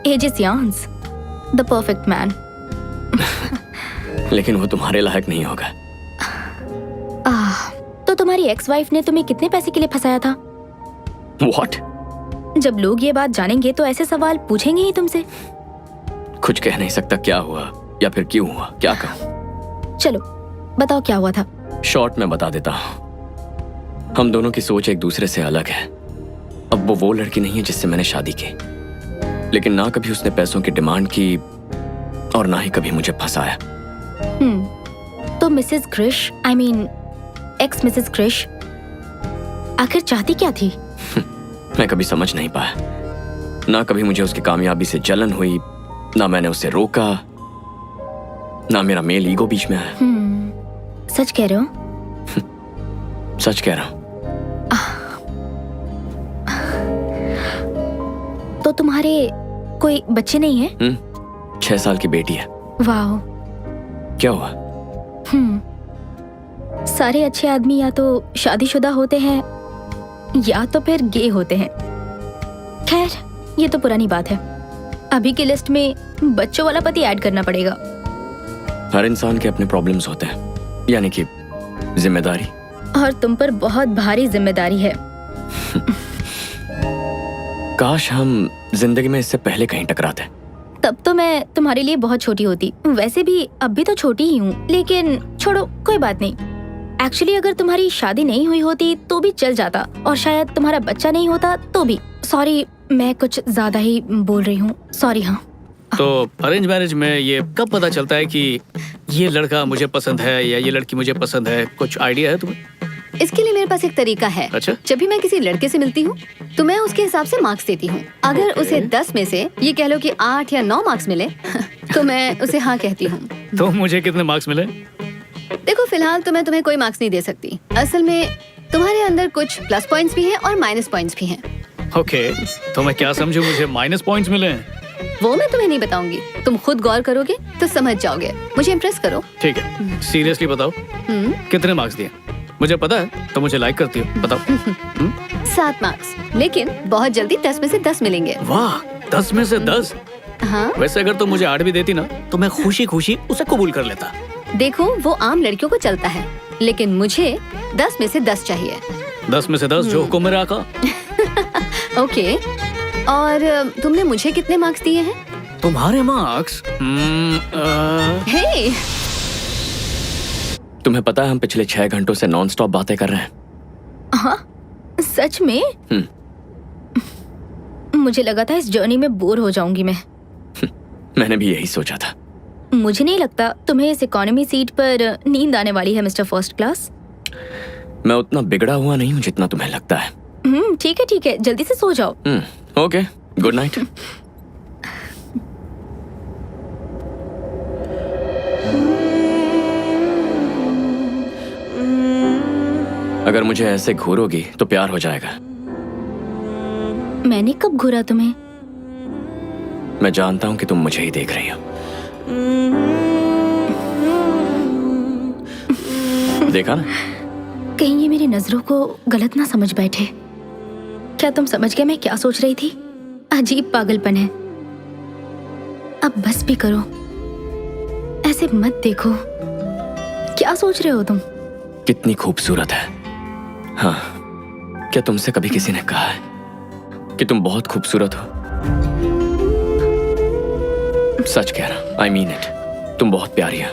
[SPEAKER 1] एजिस यार्न्स, द परफेक्ट मैन।
[SPEAKER 7] लेकिन वो तुम्हारे लायक नहीं होगा।
[SPEAKER 1] तो तुम्हारी एक्स वाइफ ने तुम्हें कितने पैसे के लिए फंसाया था?
[SPEAKER 7] What?
[SPEAKER 1] जब लोग ये बात जानेंगे तो ऐसे सवाल पूछेंगे ही तुमसे।
[SPEAKER 7] कुछ कह नहीं सकता क्या हुआ या फिर क्यों हुआ, क्या कहूँ?
[SPEAKER 1] चलो बताओ क्या हुआ था।
[SPEAKER 7] शॉर्ट में बता देता हूँ। हम दोनों की सोच एक दूसरे से अलग है। अब वो लड़की नहीं है जिससे मैंने शादी की, लेकिन ना कभी उसने पैसों की डिमांड की और ना ही कभी मुझे फंसाया।
[SPEAKER 1] तो Mrs Krish, I mean ex Mrs Krish, आखिर चाहती क्या थी?
[SPEAKER 7] मैं कभी समझ नहीं पाया। ना कभी मुझे उसकी कामयाबी से जलन हुई, ना मैंने उसे रोका, ना मेरा मेल ईगो बीच में आया।
[SPEAKER 1] सच कह रहे हो?
[SPEAKER 7] सच कह रहा हूँ।
[SPEAKER 1] तो तुम्हारे कोई बच्चे नहीं है?
[SPEAKER 7] 6 साल की बेटी है।
[SPEAKER 1] वाह।
[SPEAKER 7] क्या हुआ?
[SPEAKER 1] सारे अच्छे आदमी या तो शादीशुदा होते हैं या तो फिर गे होते हैं। खैर, ये तो पुरानी बात है। अभी की लिस्ट में बच्चों वाला पति ऐड करना पड़ेगा।
[SPEAKER 7] हर इंसान के अपने प्रॉब्लम्स होते हैं, यानी कि जिम्मेदारी।
[SPEAKER 1] और तुम पर बहुत भारी जिम्मेदारी है।
[SPEAKER 7] काश हम जिंदगी में इससे पहले कहीं टकराते।
[SPEAKER 1] तब तो मैं तुम्हारे लिए बहुत छोटी होती। वैसे भी अब भी तो छोटी ही हूँ, लेकिन छोड़ो, कोई बात नहीं। एक्चुअली अगर तुम्हारी शादी नहीं हुई होती तो भी चल जाता, और शायद तुम्हारा बच्चा नहीं होता तो भी। सॉरी, मैं कुछ ज्यादा ही बोल रही हूँ, सॉरी। हाँ,
[SPEAKER 2] तो अरेंज मैरिज में ये कब पता चलता है कि ये लड़का मुझे पसंद है या ये लड़की मुझे पसंद है? कुछ आइडिया है तुम्हें?
[SPEAKER 8] इसके लिए मेरे पास एक तरीका है।
[SPEAKER 2] अच्छा?
[SPEAKER 8] जब भी मैं किसी लड़के से मिलती हूँ तो मैं उसके हिसाब से मार्क्स देती हूँ। अगर उसे 10 में से ये कह लो कि 8 या 9 मार्क्स मिले तो मैं उसे हाँ कहती हूँ।
[SPEAKER 2] तो मुझे कितने मार्क्स मिले?
[SPEAKER 8] देखो, फिलहाल तो मैं तुम्हें कोई मार्क्स नहीं दे सकती। असल में तुम्हारे अंदर कुछ प्लस पॉइंट्स भी हैं और माइनस पॉइंट्स भी हैं।
[SPEAKER 2] ओके, तो मैं क्या समझूं मुझे माइनस पॉइंट्स मिले हैं?
[SPEAKER 8] वो मैं तुम्हें नहीं बताऊंगी, तुम खुद गौर करोगे तो समझ जाओगे। मुझे इम्प्रेस करो।
[SPEAKER 2] ठीक है, सीरियसली बताओ कितने मार्क्स दिए? मुझे पता है तो मुझे लाइक करती हो, बताओ।
[SPEAKER 8] 7 मार्क्स, लेकिन बहुत जल्दी 10 में से 10 मिलेंगे।
[SPEAKER 2] वाह, 10 में से 10?
[SPEAKER 8] हाँ,
[SPEAKER 2] वैसे अगर तुम मुझे 8 भी देती ना तो मैं खुशी खुशी उसे कबूल कर लेता।
[SPEAKER 8] देखो वो आम लड़कियों को चलता है, लेकिन मुझे 10 में से 10 चाहिए।
[SPEAKER 2] 10 में से 10 जो हुक्म मेरा आका।
[SPEAKER 8] ओके, और तुमने मुझे कितने मार्क्स दिए हैं?
[SPEAKER 2] तुम्हारे मार्क्स?
[SPEAKER 8] हे,
[SPEAKER 7] तुम्हें पता है हम पिछले 6 घंटों से नॉन स्टॉप बातें कर रहे हैं।
[SPEAKER 1] हाँ, सच में? मुझे लगा था इस जर्नी में बोर हो जाऊंगी मैं।
[SPEAKER 7] मैंने भी यही सोचा था।
[SPEAKER 1] मुझे नहीं लगता तुम्हें इस इकोनॉमी सीट पर नींद आने वाली है मिस्टर फर्स्ट क्लास।
[SPEAKER 7] मैं उतना बिगड़ा हुआ नहीं हूँ जितना तुम्हें लगता है।
[SPEAKER 1] ठीक है, जल्दी से सो जाओ।
[SPEAKER 7] Okay, good night. अगर मुझे ऐसे घूरोगी तो प्यार हो जाएगा।
[SPEAKER 1] मैंने कब घूरा तुम्हें?
[SPEAKER 7] मैं जानता हूँ कि तुम मुझे ही देख रही हो। देखा ना?
[SPEAKER 1] कहीं ये मेरी नजरों को गलत ना समझ बैठे। क्या तुम समझ गए मैं क्या सोच रही थी? अजीब पागलपन है। अब बस भी करो, ऐसे मत देखो। क्या सोच रहे हो तुम?
[SPEAKER 7] कितनी खूबसूरत है। हाँ, क्या तुमसे कभी किसी ने कहा है कि तुम बहुत खूबसूरत हो? सच कह रहा, I mean it। तुम बहुत प्यारी हो।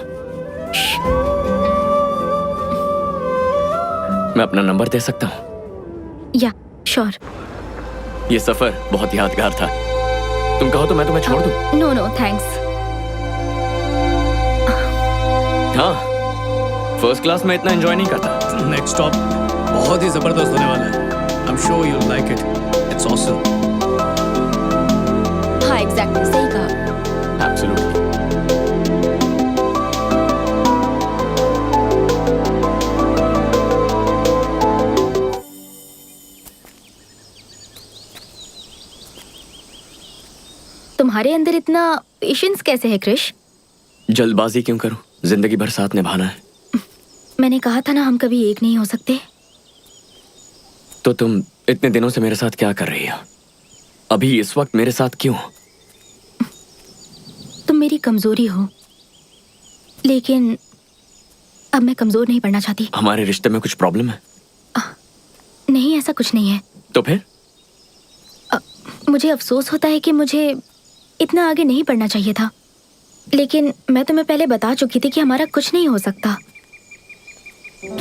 [SPEAKER 7] मैं अपना नंबर दे सकता हूँ?
[SPEAKER 1] या, श्योर।
[SPEAKER 7] ये सफर बहुत यादगार था। तुम कहो तो मैं तुम्हें छोड़ दूं?
[SPEAKER 1] No, thanks.
[SPEAKER 7] हाँ, फर्स्ट क्लास में इतना एंजॉय नहीं करता।
[SPEAKER 2] नेक्स्ट स्टॉप बहुत ही जबरदस्त होने वाला है। I'm sure you'll like it. It's awesome.
[SPEAKER 1] हाँ, एग्जैक्टली, सही कहा।
[SPEAKER 7] Absolutely।
[SPEAKER 1] तुम्हारे अंदर इतना पेशेंस कैसे है क्रिश?
[SPEAKER 7] जल्दबाजी क्यों करूं? जिंदगी भर साथ निभाना है।
[SPEAKER 1] मैंने कहा था ना हम कभी एक नहीं हो सकते।
[SPEAKER 7] तो तुम इतने दिनों से मेरे साथ क्या कर रही हो? अभी इस वक्त मेरे साथ क्यों?
[SPEAKER 1] तुम मेरी कमजोरी हो, लेकिन अब मैं कमजोर नहीं पड़ना चाहती।
[SPEAKER 7] हमारे रिश्ते में कुछ प्रॉब्लम है?
[SPEAKER 1] नहीं, ऐसा कुछ नहीं है।
[SPEAKER 7] तो फिर?
[SPEAKER 1] मुझे अफसोस होता है कि मुझे इतना आगे नहीं बढ़ना चाहिए था, लेकिन मैं तुम्हें पहले बता चुकी थी कि हमारा कुछ नहीं हो सकता।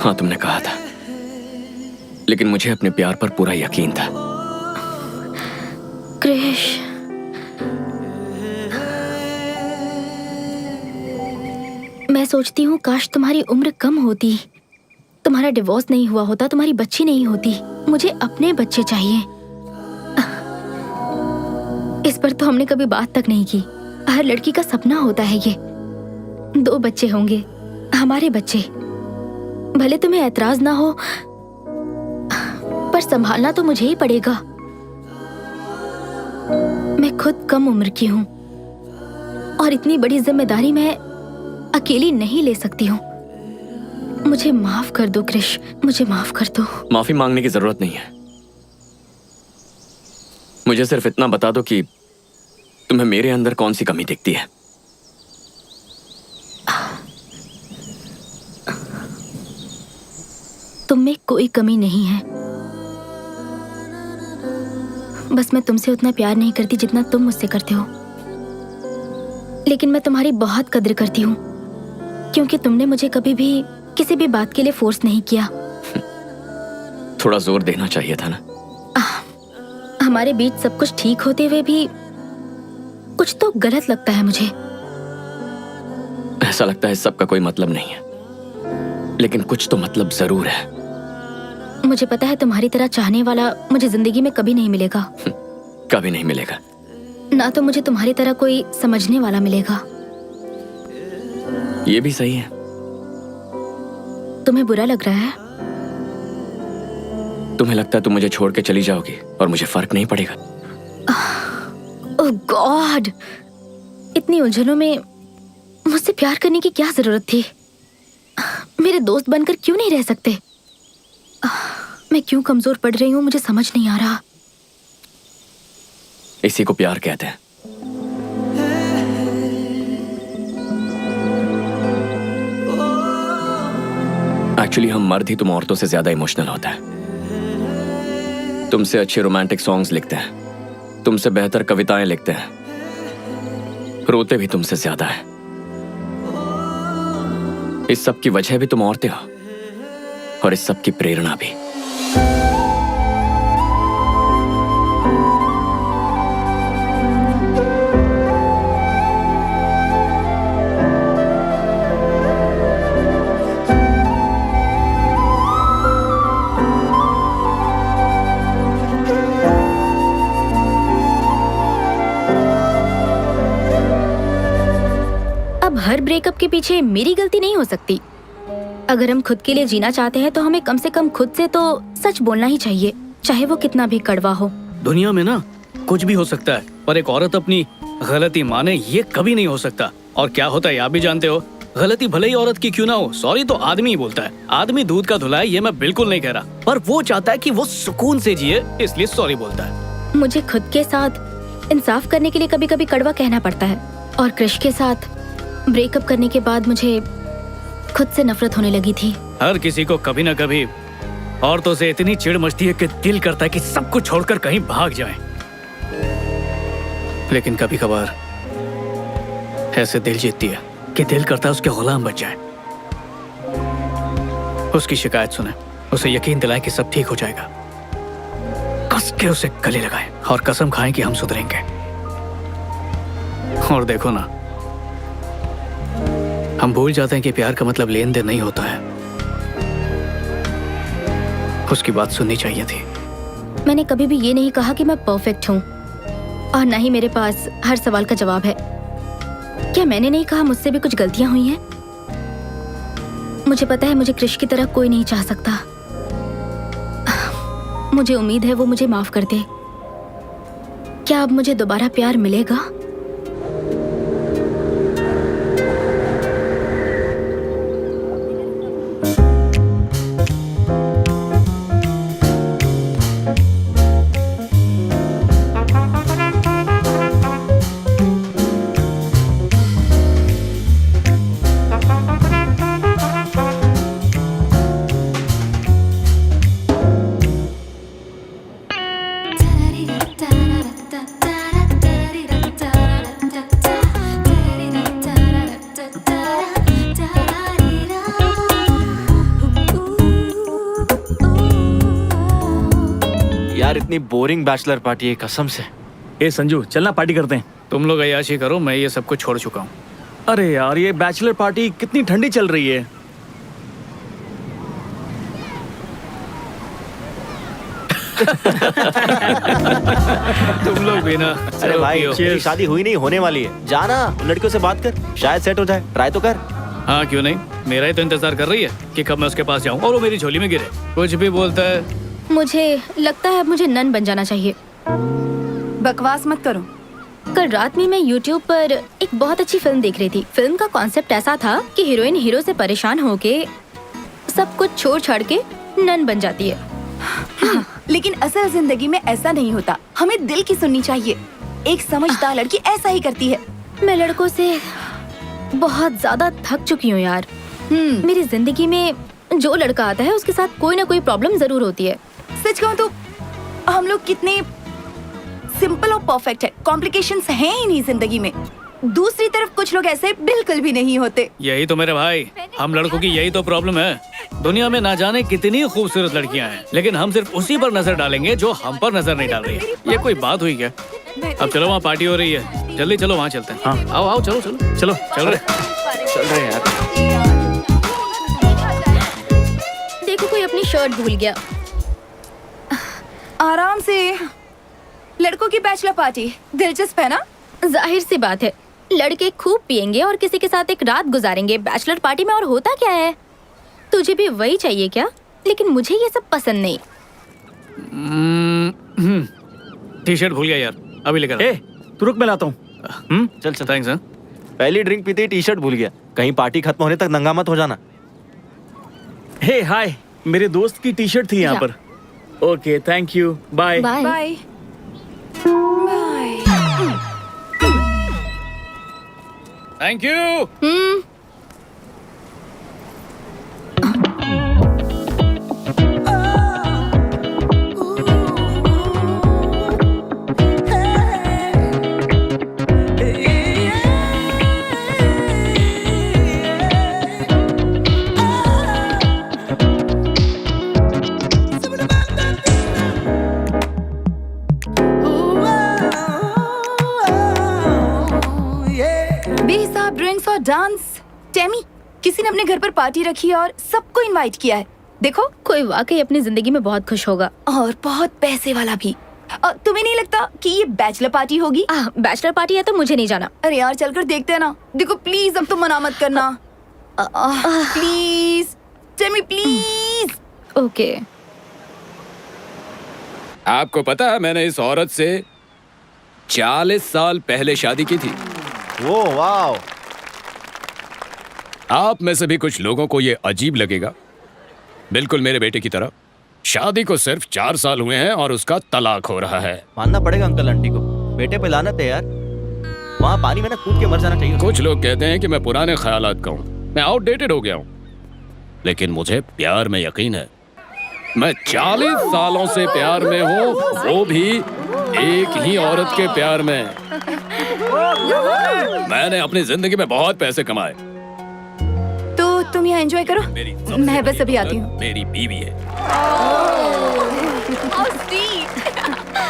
[SPEAKER 7] हाँ, तुमने कहा था, लेकिन मुझे अपने प्यार पर पूरा यकीन था।
[SPEAKER 1] क्रिश, मैं सोचती हूँ काश तुम्हारी उम्र कम होती, तुम्हारा डिवोर्स नहीं हुआ होता, तुम्हारी बच्ची नहीं होती। मुझे अपने बच्चे चाहिए। इस पर तो हमने कभी बात तक नहीं की। हर लड़की का सपना होता है ये। 2 बच्चे होंगे, हमारे बच्चे। भले तुम्हें ऐतराज ना हो, पर संभालना तो मुझे ही पड़ेगा। मैं खुद कम उम्र की हूँ और इतनी बड़ी जिम्मेदारी मैं अकेली नहीं ले सकती हूँ। मुझे माफ कर दो क्रिश, मुझे माफ कर दो।
[SPEAKER 7] माफी मांगने की जरूरत नहीं है। मुझे सिर्फ इतना बता दो कि तुम्हें मेरे अंदर कौन सी कमी दिखती है।
[SPEAKER 1] तुम में कोई कमी नहीं है, बस मैं तुमसे उतना प्यार नहीं करती जितना तुम मुझसे करते हो। लेकिन मैं तुम्हारी बहुत कद्र करती हूँ, क्योंकि तुमने मुझे कभी भी किसी भी बात के लिए फोर्स नहीं किया।
[SPEAKER 7] थोड़ा जोर देना चाहिए था ना।
[SPEAKER 1] हमारे बीच सब कुछ ठीक होते हुए भी कुछ तो गलत लगता है मुझे।
[SPEAKER 7] ऐसा लगता है सबका कोई मतलब नहीं है, लेकिन कुछ तो मतलब जरूर है।
[SPEAKER 1] मुझे पता है तुम्हारी तरह चाहने वाला मुझे जिंदगी में कभी नहीं मिलेगा।
[SPEAKER 7] कभी नहीं मिलेगा।
[SPEAKER 1] ना तो मुझे तुम्हारी तरह कोई समझने वाला मिलेगा।
[SPEAKER 7] ये भी सही है।
[SPEAKER 1] तुम्हें बुरा लग रहा है?
[SPEAKER 7] तुम्हें लगता है तुम मुझे छोड़ के चली जाओगी और मुझे फर्क नहीं पड़ेगा?
[SPEAKER 1] ओह गॉड, इतनी उलझनों में मुझसे प्यार करने की क्या जरूरत थी? मेरे दोस्त बनकर क्यों नहीं रह सकते? मैं क्यों कमजोर पड़ रही हूँ, मुझे समझ नहीं आ रहा।
[SPEAKER 7] इसी को प्यार कहते हैं। एक्चुअली हम मर्द ही तुम औरतों से ज्यादा इमोशनल होता है। तुमसे अच्छे रोमांटिक सॉन्ग्स लिखते हैं, तुमसे बेहतर कविताएं लिखते हैं, रोते भी तुमसे ज्यादा है। इस सब की वजह भी तुम औरतें हो और इस सब की प्रेरणा भी।
[SPEAKER 1] अब हर ब्रेकअप के पीछे मेरी गलती नहीं हो सकती। अगर हम खुद के लिए जीना चाहते हैं तो हमें कम से कम खुद से तो सच बोलना ही चाहिए, चाहे वो कितना भी कड़वा हो।
[SPEAKER 2] दुनिया में ना कुछ भी हो सकता है, पर एक औरत अपनी गलती माने ये कभी नहीं हो सकता। और क्या होता है आप भी जानते हो, गलती भले ही औरत की क्यों ना हो, सॉरी तो आदमी ही बोलता है। आदमी दूध का धुला है, ये मैं बिल्कुल नहीं कह रहा, पर वो चाहता है कि वो सुकून से जिए, इसलिए सॉरी बोलता है।
[SPEAKER 1] मुझे खुद के साथ इंसाफ करने के लिए कभी कभी कड़वा कहना पड़ता है। और क्रिश के साथ ब्रेकअप करने के बाद मुझे खुद से नफरत होने लगी थी।
[SPEAKER 2] हर किसी को कभी ना कभी औरतों से इतनी चिढ़ मचती है कि दिल करता है कि सब कुछ छोड़कर कहीं भाग जाएं। लेकिन कभी कभार ऐसे दिल जीतती है कि दिल करता है उसके गुलाम बन जाए। उसकी शिकायत सुने, उसे यकीन दिलाएं कि सब ठीक हो जाएगा, कस के उसे गले लगाएं और कसम खाएं कि हम सुधरेंगे। और देखो ना, हम भूल जाते हैं कि प्यार का मतलब लेन देन नहीं होता है। उसकी बात सुननी चाहिए थी।
[SPEAKER 1] मैंने कभी भी ये नहीं कहा कि मैं परफेक्ट हूँ, और न ही मेरे पास हर सवाल का जवाब है। क्या मैंने नहीं कहा मुझसे भी कुछ गलतियां हुई हैं? मुझे पता है मुझे क्रिश की तरह कोई नहीं चाह सकता। मुझे उम्मीद है वो मुझे माफ कर दे। क्या अब मुझे दोबारा प्यार मिलेगा?
[SPEAKER 4] यार इतनी बोरिंग बैचलर पार्टी है कसम से।
[SPEAKER 10] ए संजू, चलना पार्टी करते हैं।
[SPEAKER 2] तुम लोग अय्याशी करो, मैं ये सब कुछ छोड़ चुका हूँ।
[SPEAKER 10] अरे यार, ये बैचलर पार्टी कितनी ठंडी चल रही है।
[SPEAKER 2] तुम लोग भी ना।
[SPEAKER 4] अरे भाई
[SPEAKER 2] पियो।
[SPEAKER 4] तेरी शादी हुई नहीं, होने वाली है। जाना लड़कियों से बात कर, शायद सेट हो जाए। ट्राई तो कर।
[SPEAKER 2] हाँ क्यों नहीं, मेरा ही तो इंतजार कर रही है कि कब मैं उसके पास जाऊँ और वो मेरी झोली में गिरे। कुछ भी बोलता है।
[SPEAKER 1] मुझे लगता है मुझे नन बन जाना चाहिए।
[SPEAKER 3] बकवास मत करो।
[SPEAKER 1] कल रात में मैं YouTube पर एक बहुत अच्छी फिल्म देख रही थी। फिल्म का कॉन्सेप्ट ऐसा था कि हीरोइन हीरो से परेशान होके सब कुछ छोड़ छाड़ के नन बन जाती है।
[SPEAKER 3] लेकिन असल जिंदगी में ऐसा नहीं होता। हमें दिल की सुननी चाहिए। एक समझदार लड़की ऐसा ही करती है।
[SPEAKER 1] मैं लड़कों से बहुत ज्यादा थक चुकी हूँ यार। मेरी जिंदगी में जो लड़का आता है उसके साथ कोई ना कोई प्रॉब्लम जरूर होती है।
[SPEAKER 3] सच कहूँ तो हम लोग कितने सिंपल और परफेक्ट है, कॉम्प्लिकेशंस हैं ही नहीं जिंदगी में। दूसरी तरफ कुछ लोग ऐसे बिल्कुल भी नहीं होते।
[SPEAKER 2] यही तो मेरे भाई, हम लड़कों की यही तो प्रॉब्लम है। दुनिया में ना जाने कितनी खूबसूरत लड़कियां हैं, लेकिन हम सिर्फ उसी पर नजर डालेंगे जो हम पर नजर नहीं डाल रही है। ये कोई बात हुई क्या? अब चलो, वहाँ पार्टी हो रही है, जल्दी चलो वहाँ चलते हैं। हाँ आओ आओ, चलो चलो चलो, चल रहे
[SPEAKER 4] हैं यार।
[SPEAKER 1] देखो कोई अपनी शर्ट भूल गया।
[SPEAKER 3] आराम से। लड़कों की बैचलर पार्टी दिलचस्प है ना?
[SPEAKER 1] जाहिर सी बात है, लड़के खूब पिएंगे और किसी के साथ एक रात गुजारेंगे बैचलर पार्टी में। और होता क्या है, तुझे भी वही चाहिए क्या? लेकिन मुझे ये सब पसंद नहीं।
[SPEAKER 2] टी शर्ट भूल गया यार, अभी लेकर।
[SPEAKER 10] ए तू रुक, मैं लाता हूँ।
[SPEAKER 4] चल चल।
[SPEAKER 2] थैंक्स।
[SPEAKER 4] पहली ड्रिंक पीते ही टी शर्ट भूल गया। कहीं पार्टी खत्म होने तक नंगा मत हो जाना।
[SPEAKER 10] हे हाय, मेरे दोस्त की टी शर्ट थी यहाँ
[SPEAKER 1] जा।
[SPEAKER 10] पर। Okay thank you, bye.
[SPEAKER 1] Bye.
[SPEAKER 3] Bye.
[SPEAKER 2] Thank you.
[SPEAKER 3] बेहिसाब ड्रिंक्स और डांस। टेमी, किसी ने अपने घर पर पार्टी रखी है और सबको इनवाइट किया है। देखो,
[SPEAKER 1] कोई वाकई अपनी जिंदगी में बहुत खुश होगा।
[SPEAKER 3] और बहुत पैसे वाला भी। तुम्हें नहीं लगता कि ये बैचलर पार्टी होगी?
[SPEAKER 1] बैचलर पार्टी है तो मुझे नहीं जाना।
[SPEAKER 3] अरे यार चलकर देखते हैं ना। देखो प्लीज, अब तुम मना मत करना। Please Temi, please.
[SPEAKER 1] ओके।
[SPEAKER 7] आपको पता है मैंने इस औरत से 40 साल पहले शादी की थी।
[SPEAKER 4] वो वाओ।
[SPEAKER 7] आप में से भी कुछ लोगों को ये अजीब लगेगा, बिल्कुल मेरे बेटे की तरह। शादी को सिर्फ 4 साल हुए हैं और उसका तलाक हो रहा है।
[SPEAKER 4] मानना पड़ेगा अंकल आंटी को, बेटे पे लानत है यार। वहाँ पानी में ना कूद के मर जाना चाहिए।
[SPEAKER 7] कुछ लोग कहते हैं कि मैं पुराने ख्यालात का हूँ, मैं आउटडेटेड हो गया हूँ, लेकिन मुझे प्यार में यकीन है। मैं 40 सालों से प्यार में हूँ, वो भी एक ही औरत के प्यार में। मैंने अपनी जिंदगी में बहुत पैसे कमाए।
[SPEAKER 3] तो तुम यहाँ एंजॉय करो,
[SPEAKER 7] मेरी
[SPEAKER 3] मैं बस अभी आती हूँ।
[SPEAKER 7] मेरी बीवी है।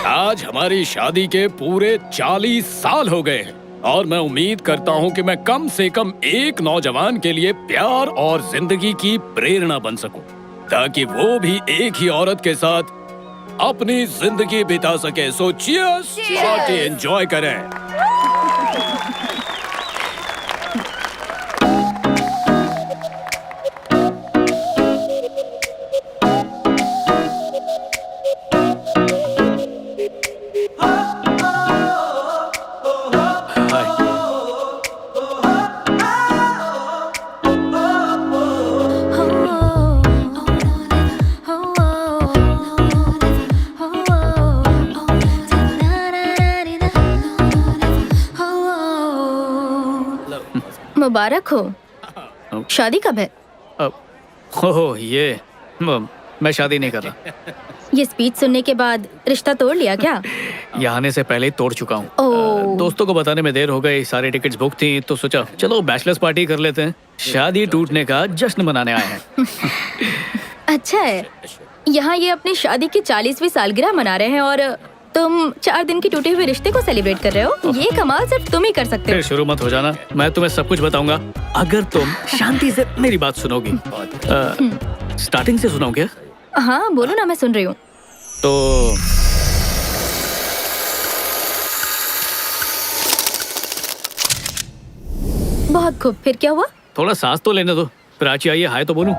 [SPEAKER 7] आज हमारी शादी के पूरे 40 साल हो गए हैं और मैं उम्मीद करता हूँ कि मैं कम से कम एक नौजवान के लिए प्यार और जिंदगी की प्रेरणा बन सकूं, ताकि वो भी एक ही औरत के साथ अपनी जिंदगी बिता सके। सो चीयर्स, पार्टी एंजॉय करें।
[SPEAKER 1] मुबारक हो। शादी कब है?
[SPEAKER 2] ओह ये मैं शादी नहीं कर रहा।
[SPEAKER 1] ये स्पीच सुनने के बाद रिश्ता तोड़ लिया क्या?
[SPEAKER 2] यहाँ आने से पहले ही तोड़ चुका हूँ।
[SPEAKER 1] ओह।
[SPEAKER 2] दोस्तों को बताने में देर हो गई, सारी टिकट्स बुक थी, तो सोचा चलो बैचलर्स पार्टी कर लेते हैं। शादी टूटने का जश्न मनाने आए हैं।
[SPEAKER 1] अच्छा है, यहाँ ये अपनी शादी की 40वीं सालगिरह मना रहे हैं और तुम 4 दिन की टूटे हुए रिश्ते को सेलिब्रेट कर रहे हो। ये कमाल सिर्फ तुम ही कर सकते
[SPEAKER 2] फिर
[SPEAKER 1] हो।
[SPEAKER 2] शुरू मत हो जाना, मैं तुम्हें सब कुछ बताऊंगा अगर तुम शांति से मेरी बात सुनोगी। स्टार्टिंग से सुनाओ क्या?
[SPEAKER 1] हाँ बोलो ना, मैं सुन रही हूँ।
[SPEAKER 2] तो
[SPEAKER 1] बहुत खूब, फिर क्या हुआ?
[SPEAKER 2] थोड़ा सांस तो लेने दो। प्राची आई है, हाय तो बोलूं।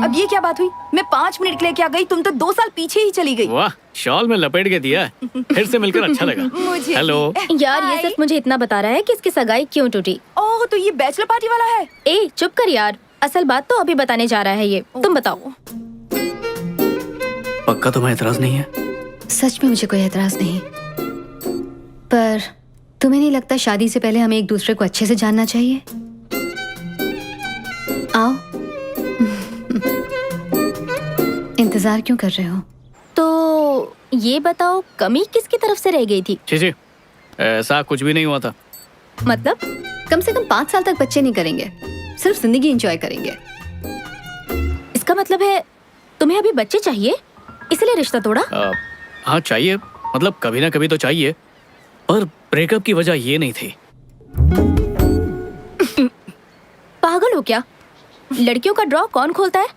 [SPEAKER 3] अब ये क्या बात हुई? मैं 5 मिनट के लिए क्या गई, तुम तो 2 साल पीछे ही चली गई।
[SPEAKER 2] वाह, शॉल में लपेट के दिया। फिर से मिलकर अच्छा लगा।
[SPEAKER 3] मुझे
[SPEAKER 2] हेलो।
[SPEAKER 1] यार ये सिर्फ मुझे इतना बता रहा है कि इसकी सगाई क्यों टूटी।
[SPEAKER 3] ओह, तो ये बैचलर पार्टी वाला है।
[SPEAKER 1] ए चुप कर यार, असल बात तो अभी बताने जा रहा है ये। तुम बताओ।
[SPEAKER 2] पक्का तुम्हें एतराज नहीं है?
[SPEAKER 8] सच में मुझे कोई एतराज नहीं, पर तुम्हें नहीं लगता शादी से पहले हमें एक दूसरे को अच्छे से जानना चाहिए? आओ। इंतजार क्यों कर रहे हो?
[SPEAKER 1] तो ये बताओ, कमी किसकी तरफ से रह गई थी?
[SPEAKER 2] जी ऐसा कुछ भी नहीं हुआ था।
[SPEAKER 1] मतलब?
[SPEAKER 8] कम से कम 5 साल तक बच्चे नहीं करेंगे, सिर्फ जिंदगी एंजॉय करेंगे।
[SPEAKER 1] इसका मतलब है तुम्हें अभी बच्चे चाहिए, इसलिए रिश्ता तोड़ा?
[SPEAKER 2] हाँ चाहिए, मतलब कभी ना कभी तो चाहिए, पर ब्रेकअप की वजह ये नहीं थी।
[SPEAKER 1] पागल हो क्या? लड़कियों का ड्रॉ कौन खोलता है?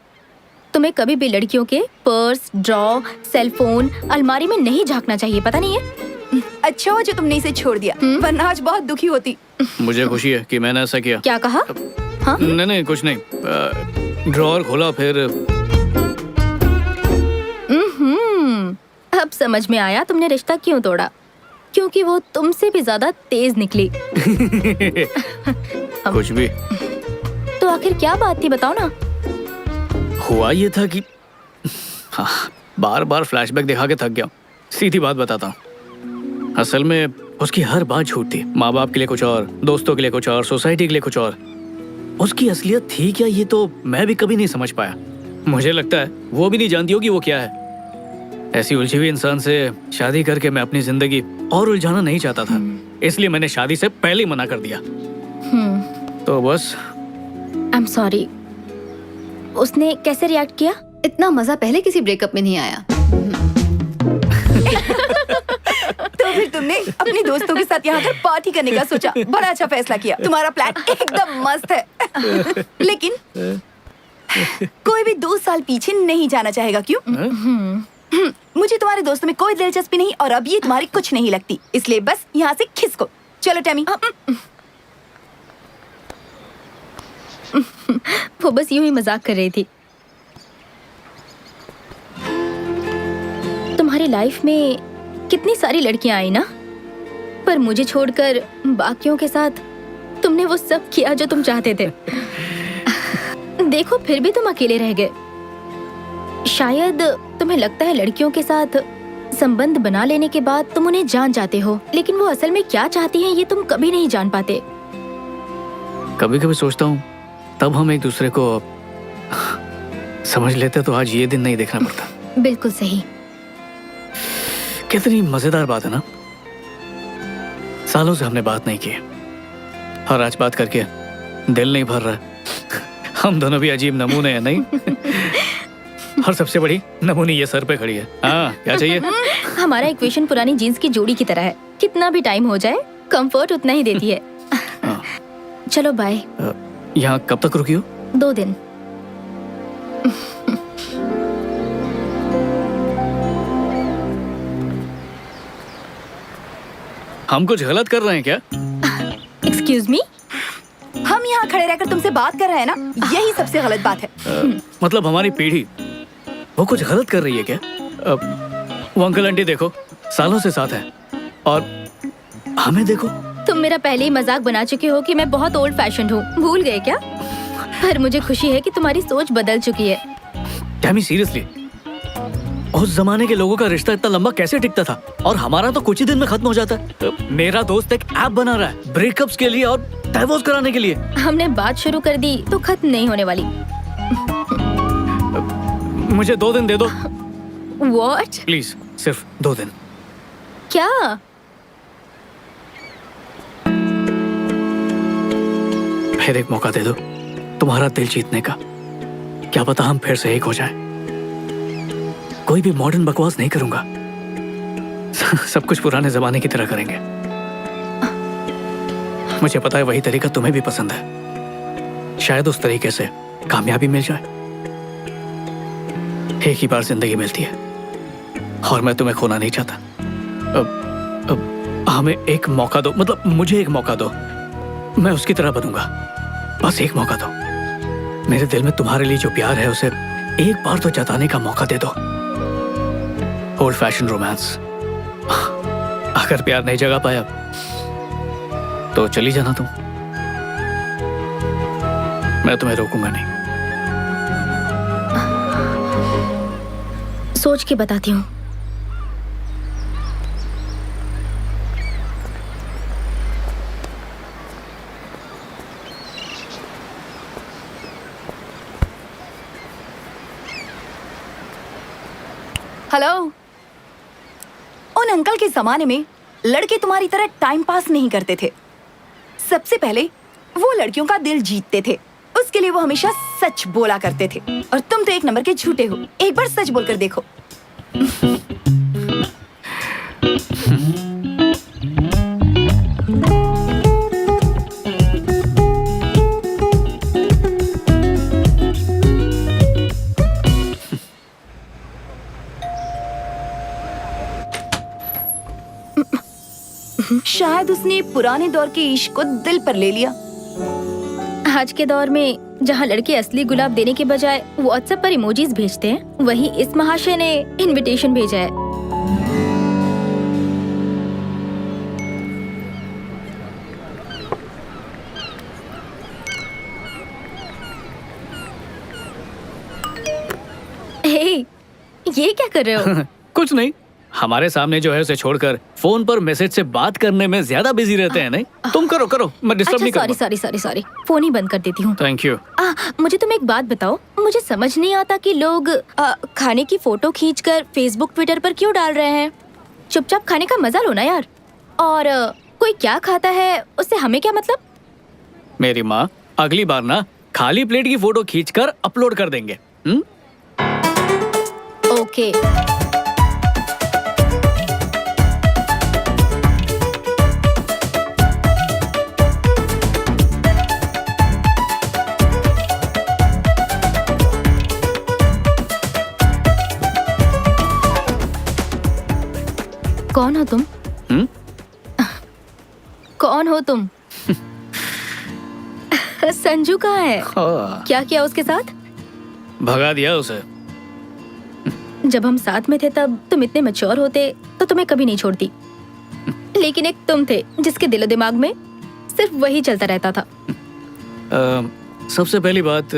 [SPEAKER 1] तुम्हें कभी भी लड़कियों के पर्स, ड्रॉ, सेलफोन, अलमारी में नहीं झांकना चाहिए, पता नहीं है?
[SPEAKER 3] अच्छा हुआ जो तुमने इसे छोड़ दिया, वरना आज बहुत दुखी होती।
[SPEAKER 2] मुझे खुशी है कि मैंने ऐसा किया।
[SPEAKER 1] क्या कहा? हाँ?
[SPEAKER 2] नहीं कुछ नहीं। ड्रॉअर खोला फिर।
[SPEAKER 1] अब समझ में आया तुमने रिश्ता क्यों तोड़ा, क्योंकि वो तुमसे भी ज्यादा तेज निकली।
[SPEAKER 2] कुछ भी।
[SPEAKER 1] तो आखिर क्या बात थी, बताओ ना।
[SPEAKER 2] हुआ ये था कि हाँ, बार बार फ्लैशबैक दिखा के थक गया। सीधी बात बताता हूँ, असल में उसकी हर बात झूठ थी। माँ बाप के लिए कुछ और, दोस्तों के लिए कुछ और, सोसाइटी के लिए कुछ और। उसकी असलियत थी क्या, ये तो मैं भी कभी नहीं समझ पाया। मुझे लगता है वो भी नहीं जानती होगी वो क्या है। ऐसी उलझी हुई इंसान से शादी करके मैं अपनी जिंदगी और उलझाना नहीं चाहता था, इसलिए मैंने शादी से पहले ही मना कर दिया। तो बस।
[SPEAKER 1] I am sorry. उसने कैसे रिएक्ट किया?
[SPEAKER 8] इतना मजा पहले किसी ब्रेकअप में नहीं आया।
[SPEAKER 3] तो फिर तुमने अपने दोस्तों के साथ यहाँ पर पार्टी करने का सोचा। बड़ा अच्छा फैसला किया, तुम्हारा प्लान एकदम मस्त है। लेकिन कोई भी 2 साल पीछे नहीं जाना चाहेगा, क्यों? मुझे तुम्हारे दोस्तों में कोई दिलचस्पी नहीं, और अब ये तुम्हारी कुछ नहीं लगती, इसलिए बस यहाँ से खिसको। चलो टैमी।
[SPEAKER 1] वो बस यूं ही मजाक कर रही थी। तुम्हारी लाइफ में कितनी सारी लड़कियां आई ना, पर मुझे छोड़कर बाकियों के साथ तुमने वो सब किया जो तुम चाहते थे। देखो फिर भी तुम अकेले रह गए। शायद तुम्हें लगता है लड़कियों के साथ संबंध बना लेने के बाद तुम उन्हें जान जाते हो, लेकिन वो असल में क्या चाहती हैं ये तुम कभी नहीं जान पाते।
[SPEAKER 2] कभी कभी सोचता हूँ तब हम एक दूसरे को समझ लेते तो आज ये दिन नहीं देखना पड़ता।
[SPEAKER 1] बिल्कुल सही।
[SPEAKER 2] कितनी मजेदार बात है ना, सालों से हमने बात नहीं की और आज बात करके दिल नहीं भर रहा। हम दोनों भी अजीब नमूने हैं, नहीं? और सबसे बड़ी नमूनी ये सर पे खड़ी है। हाँ, क्या चाहिए?
[SPEAKER 1] हमारा इक्वेशन पुरानी जीन्स की जोड़ी की तरह है, कितना भी टाइम हो जाए कंफर्ट उतना ही देती है। चलो बाय।
[SPEAKER 2] यहाँ कब तक रुकी हो?
[SPEAKER 1] 2 दिन।
[SPEAKER 2] हम कुछ गलत कर रहे हैं क्या?
[SPEAKER 1] Excuse me?
[SPEAKER 3] हम यहाँ खड़े रहकर तुमसे बात कर रहे हैं ना, यही सबसे गलत बात है।
[SPEAKER 2] मतलब हमारी पीढ़ी वो कुछ गलत कर रही है क्या? वो अंकल आंटी देखो, सालों से साथ हैं, और हमें देखो।
[SPEAKER 1] तुम मेरा पहले ही मजाक बना चुके हो कि मैं बहुत ओल्ड फैशन्ड हूँ, भूल गए क्या? पर मुझे खुशी है कि तुम्हारी सोच बदल चुकी है।
[SPEAKER 2] टैमी सीरियसली, उस जमाने के लोगों का रिश्ता इतना लंबा कैसे टिकता था, और हमारा तो कुछ ही दिन में खत्म हो जाता है। मेरा दोस्त एक ऐप बना रहा है ब्रेकअप्स के लिए और डाइवोर्स कराने के लिए।
[SPEAKER 1] हमने बात शुरू कर दी तो खत्म नहीं होने वाली।
[SPEAKER 2] मुझे 2 दिन दे दो
[SPEAKER 1] What?
[SPEAKER 2] प्लीज, सिर्फ 2 दिन।
[SPEAKER 1] क्या?
[SPEAKER 2] फिर एक मौका दे दो तुम्हारा दिल जीतने का। क्या पता हम फिर से एक हो जाएं। कोई भी मॉडर्न बकवास नहीं करूंगा, सब कुछ पुराने जमाने की तरह करेंगे। मुझे पता है वही तरीका तुम्हें भी पसंद है, शायद उस तरीके से कामयाबी मिल जाए। एक ही बार जिंदगी मिलती है, और मैं तुम्हें खोना नहीं चाहता। अब हमें एक मौका दो, मतलब मुझे एक मौका दो। मैं उसकी तरह बनूंगा, बस एक मौका दो। मेरे दिल में तुम्हारे लिए जो प्यार है उसे एक बार तो जताने का मौका दे दो। Old fashion romance. अगर प्यार नहीं जगा पाया तो चली जाना तुम, मैं तुम्हें रोकूंगा नहीं।
[SPEAKER 1] सोच के बताती हूँ।
[SPEAKER 3] हेलो। उन अंकल के जमाने में लड़के तुम्हारी तरह टाइम पास नहीं करते थे। सबसे पहले वो लड़कियों का दिल जीतते थे, उसके लिए वो हमेशा सच बोला करते थे। और तुम तो एक नंबर के झूठे हो। एक बार सच बोलकर देखो। शायद उसने पुराने दौर के इश्क को दिल पर ले लिया।
[SPEAKER 1] आज के दौर में जहाँ लड़के असली गुलाब देने के बजाय व्हाट्सएप पर इमोजीज भेजते हैं, वहीं इस महाशय ने इनविटेशन भेजा है। हे, ये क्या कर रहे हो?
[SPEAKER 2] कुछ नहीं, हमारे सामने जो है उसे छोड़कर फोन पर मैसेज से बात करने में ज्यादा बिजी रहते हैं। नहीं, तुम करो करो, मैं डिस्टर्ब नहीं
[SPEAKER 1] अच्छा,
[SPEAKER 2] करूंगा।
[SPEAKER 1] सॉरी, फोन ही बंद कर देती हूँ।
[SPEAKER 2] Thank you.
[SPEAKER 1] मुझे तुम एक बात बताओ, मुझे समझ नहीं आता कि लोग खाने की फोटो खींचकर फेसबुक ट्विटर पर क्यों डाल रहे हैं। चुपचाप खाने का मजा लो ना यार। और कोई क्या खाता है उससे हमें क्या मतलब।
[SPEAKER 2] मेरी माँ, अगली बार ना खाली प्लेट की फोटो खींचकर अपलोड कर देंगे।
[SPEAKER 1] ओके। कौन हो तुम? कौन हो तुम? संजू कहाँ है? क्या किया उसके साथ?
[SPEAKER 2] भगा दिया उसे।
[SPEAKER 1] जब हम साथ में थे तब तुम इतने मैच्योर होते तो तुम्हें कभी नहीं छोड़ती। लेकिन एक तुम थे जिसके दिलो दिमाग में सिर्फ वही चलता रहता था।
[SPEAKER 2] सबसे पहली बात,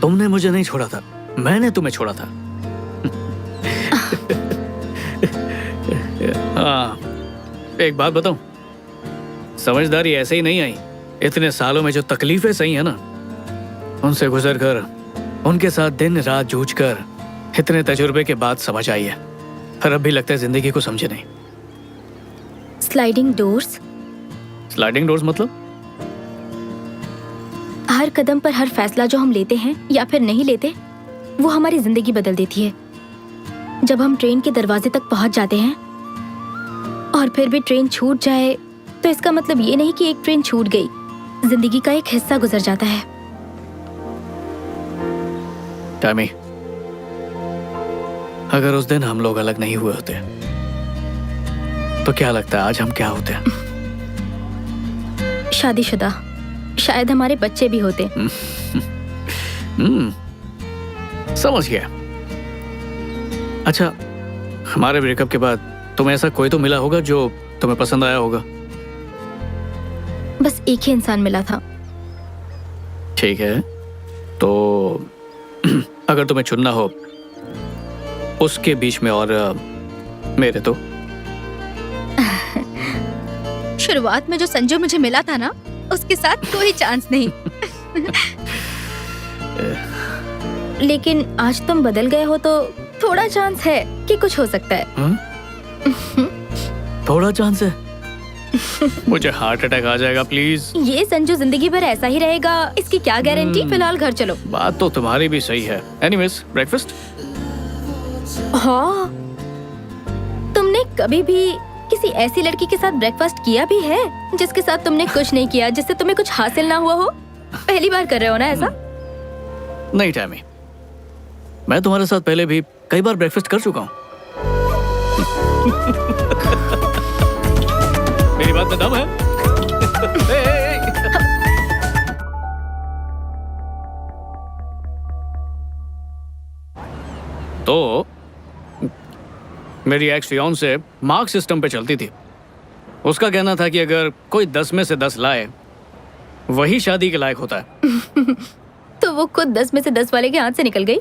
[SPEAKER 2] तुमने मुझे नहीं छोड़ा था, मैंने तुम्हें छोड़ा था। एक बात बताऊं, समझदारी ऐसे ही नहीं आई। इतने सालों में जो तकलीफें सही है ना, उनसे गुजरकर, उनके साथ दिन रात जूझकर, इतने तजुर्बे के बाद समझ आई है। पर अब भी लगता है जिंदगी को समझे नहीं।
[SPEAKER 1] Sliding doors?
[SPEAKER 2] स्लाइडिंग डोर्स मतलब?
[SPEAKER 1] हर कदम पर हर फैसला जो हम लेते हैं या फिर नहीं लेते, वो हमारी जिंदगी बदल देती है। जब हम ट्रेन के दरवाजे तक पहुंच जाते हैं और फिर भी ट्रेन छूट जाए, तो इसका मतलब ये नहीं कि एक ट्रेन छूट गई, जिंदगी का एक हिस्सा गुजर जाता है।
[SPEAKER 2] टाइमी, अगर उस दिन हम लोग अलग नहीं हुए होते तो क्या लगता है आज हम क्या होते?
[SPEAKER 1] शादीशुदा, शायद हमारे बच्चे भी होते।
[SPEAKER 2] समझ गया। अच्छा, हमारे ब्रेकअप के बाद तुम्हें ऐसा कोई तो मिला होगा जो तुम्हें पसंद आया होगा?
[SPEAKER 1] बस एक ही इंसान मिला था।
[SPEAKER 2] ठीक है, तो अगर तुम्हें चुनना हो उसके बीच में और मेरे, तो
[SPEAKER 1] शुरुआत में जो संजू मुझे मिला था ना, उसके साथ कोई चांस नहीं। लेकिन आज तुम बदल गए हो तो थोड़ा चांस है कि कुछ हो सकता है।
[SPEAKER 2] थोड़ा चांस है? मुझे हार्ट अटैक आ जाएगा प्लीज।
[SPEAKER 1] ये संजू जिंदगी भर ऐसा ही रहेगा, इसकी क्या गारंटी। फिलहाल घर चलो।
[SPEAKER 2] बात तो तुम्हारी भी सही है। Anyways, breakfast?
[SPEAKER 1] हाँ, तुमने कभी भी किसी ऐसी लड़की के साथ ब्रेकफास्ट किया भी है जिसके साथ तुमने कुछ नहीं किया, जिससे तुम्हें कुछ हासिल ना हुआ हो? पहली बार कर रहे हो ना ऐसा?
[SPEAKER 2] नहीं टैमी, मैं तुम्हारे साथ पहले भी कई बार ब्रेकफास्ट कर चुका हूँ। मेरी बात में दम है? ए, ए, ए। तो मेरी एक्स फियांसे मार्क सिस्टम पे चलती थी। उसका कहना था कि अगर कोई 10 में से 10 लाए वही शादी के लायक होता है।
[SPEAKER 1] तो वो खुद 10 में से 10 वाले के हाथ से निकल गई।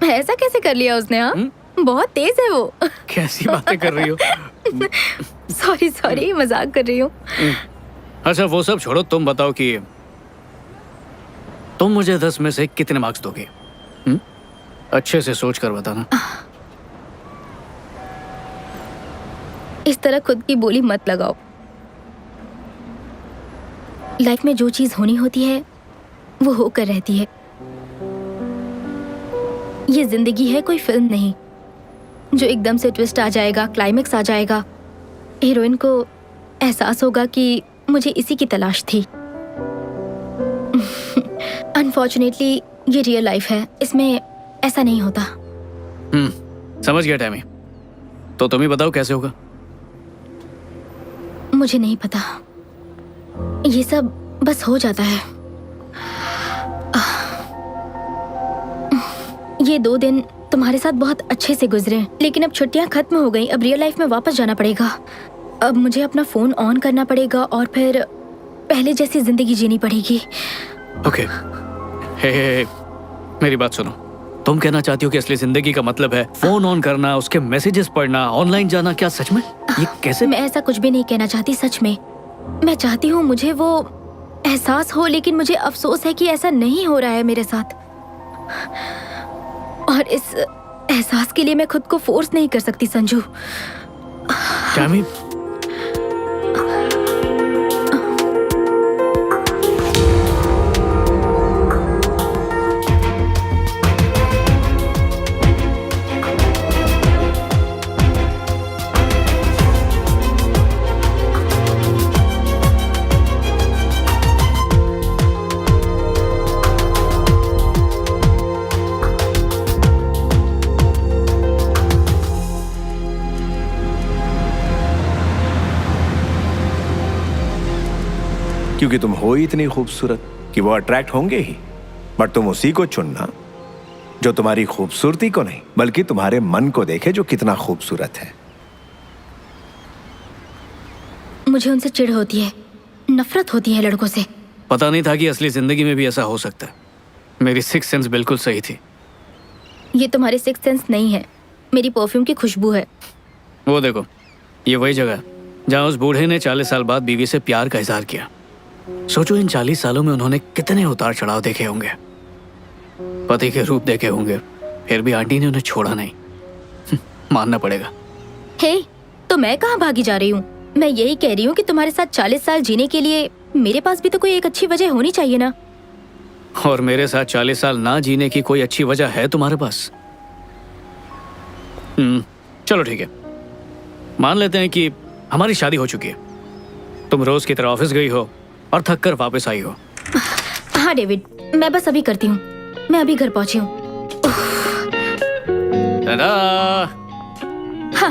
[SPEAKER 1] ऐसा कैसे कर लिया उसने? हाँ, बहुत तेज है वो।
[SPEAKER 2] कैसी बातें कर रही हो?
[SPEAKER 1] सॉरी सॉरी, मजाक कर रही हूँ।
[SPEAKER 2] अच्छा वो सब छोड़ो, तुम बताओ कि तुम मुझे 10 में से कितने मार्क्स दोगे? अच्छे से सोच कर बताना।
[SPEAKER 1] इस तरह खुद की बोली मत लगाओ। लाइफ में जो चीज होनी होती है वो होकर रहती है। ये जिंदगी है, कोई फिल्म नहीं जो एकदम से ट्विस्ट आ जाएगा, क्लाइमेक्स आ जाएगा, हीरोइन को एहसास होगा कि मुझे इसी की तलाश थी। अनफॉर्चुनेटली ये रियल लाइफ है, इसमें ऐसा नहीं होता।
[SPEAKER 2] समझ गया टैमी। तो तुम ही बताओ कैसे होगा?
[SPEAKER 1] मुझे नहीं पता, ये सब बस हो जाता है। ये 2 दिन तुम्हारे साथ बहुत अच्छे से गुजरे, लेकिन अब छुट्टियां खत्म हो गई। अब रियल लाइफ में वापस जाना पड़ेगा। अब मुझे अपना फोन ऑन करना पड़ेगा और फिर पहले जैसी जिंदगी जीनी पड़ेगी।
[SPEAKER 2] ओके। हे, मेरी बात सुनो। तुम कहना चाहती हो कि असली जिंदगी का मतलब है फोन ऑन करना, उसके मैसेजेस पढ़ना, ऑनलाइन जाना? क्या सच में? ये कैसे?
[SPEAKER 1] मैं ऐसा कुछ भी नहीं कहना चाहती, सच में। मैं चाहती हूँ मुझे वो एहसास हो, लेकिन मुझे अफसोस है कि ऐसा नहीं हो रहा है मेरे साथ। और इस एहसास के लिए मैं खुद को फोर्स नहीं कर सकती संजू।
[SPEAKER 2] टैमी,
[SPEAKER 6] क्योंकि तुम हो ही इतनी खूबसूरत कि वो अट्रैक्ट होंगे ही। बट तुम उसी को चुनना जो तुम्हारी खूबसूरती को नहीं बल्कि तुम्हारे मन को देखे, जो कितना खूबसूरत है।
[SPEAKER 1] मुझे उनसे चिढ़ होती है, नफरत होती है लड़कों से।
[SPEAKER 2] पता नहीं था कि असली जिंदगी में भी ऐसा हो सकता है। मेरी सिक्स सेंस बिल्कुल सही थी।
[SPEAKER 1] ये तुम्हारी सिक्स सेंस नहीं है, मेरी परफ्यूम की खुशबू है।
[SPEAKER 2] वो देखो, ये वही जगह है जहाँ उस बूढ़े ने 40 साल बाद बीवी से प्यार का इजहार किया। सोचो इन 40 सालों में उन्होंने कितने उतार चढ़ाव देखे होंगे, पति के रूप देखे होंगे, फिर भी आंटी ने उन्हें छोड़ा नहीं। मानना पड़ेगा।
[SPEAKER 1] हे, तो मैं कहाँ भागी जा रही हूँ? मैं यही कह रही हूँ कि तुम्हारे साथ 40 साल जीने के लिए मेरे पास भी तो कोई एक अच्छी वजह होनी चाहिए ना।
[SPEAKER 2] और मेरे साथ 40 साल ना जीने की कोई अच्छी वजह है तुम्हारे पास? चलो ठीक है, मान लेते हैं कि हमारी शादी हो चुकी है। तुम रोज की तरह ऑफिस गई हो और थक कर वापस आई हो।
[SPEAKER 1] हाँ डेविड, मैं बस अभी करती हूँ। मैं अभी घर पहुंची हूँ। हाँ,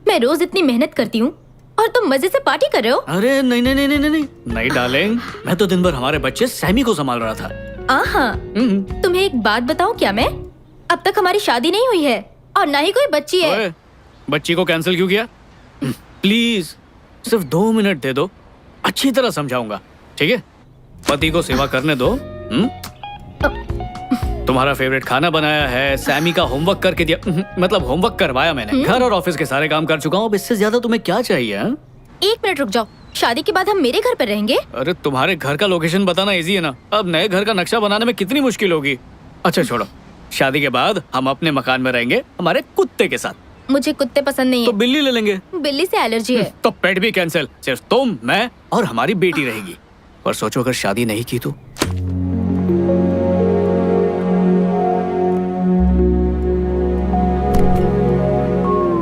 [SPEAKER 1] मैं रोज इतनी मेहनत करती हूँ और तुम मजे से पार्टी कर रहे हो।
[SPEAKER 2] अरे नहीं नहीं नहीं नहीं नहीं नहीं डार्लिंग, मैं तो दिन भर हमारे बच्चे सैमी को संभाल रहा था।
[SPEAKER 1] तुम्हें एक बात बताऊं क्या मैं? अब तक हमारी शादी नहीं हुई है और ना ही कोई बच्ची है।
[SPEAKER 2] ओए, बच्ची को कैंसिल क्यों किया? प्लीज सिर्फ 2 मिनट दे दो, अच्छी तरह समझाऊंगा, ठीक है? पति को सेवा करने दो। तुम्हारा फेवरेट खाना बनाया है, सैमी का होमवर्क करके दिया, मतलब होमवर्क करवाया मैंने। घर और ऑफिस के सारे काम कर चुका हूँ, अब इससे ज्यादा तुम्हें क्या चाहिए?
[SPEAKER 1] एक मिनट रुक जाओ, शादी के बाद हम मेरे घर पर रहेंगे?
[SPEAKER 2] अरे तुम्हारे घर का लोकेशन बताना इजी है ना, अब नए घर का नक्शा बनाने में कितनी मुश्किल होगी। अच्छा छोड़ो, शादी के बाद हम अपने मकान में रहेंगे हमारे कुत्ते के साथ।
[SPEAKER 1] मुझे कुत्ते पसंद नहीं
[SPEAKER 2] तो
[SPEAKER 1] है।
[SPEAKER 2] बिल्ली ले लेंगे।
[SPEAKER 1] बिल्ली से एलर्जी है।
[SPEAKER 2] तो पेट भी कैंसिल, सिर्फ तुम, मैं और हमारी बेटी रहेगी। पर सोचो अगर शादी नहीं की तो?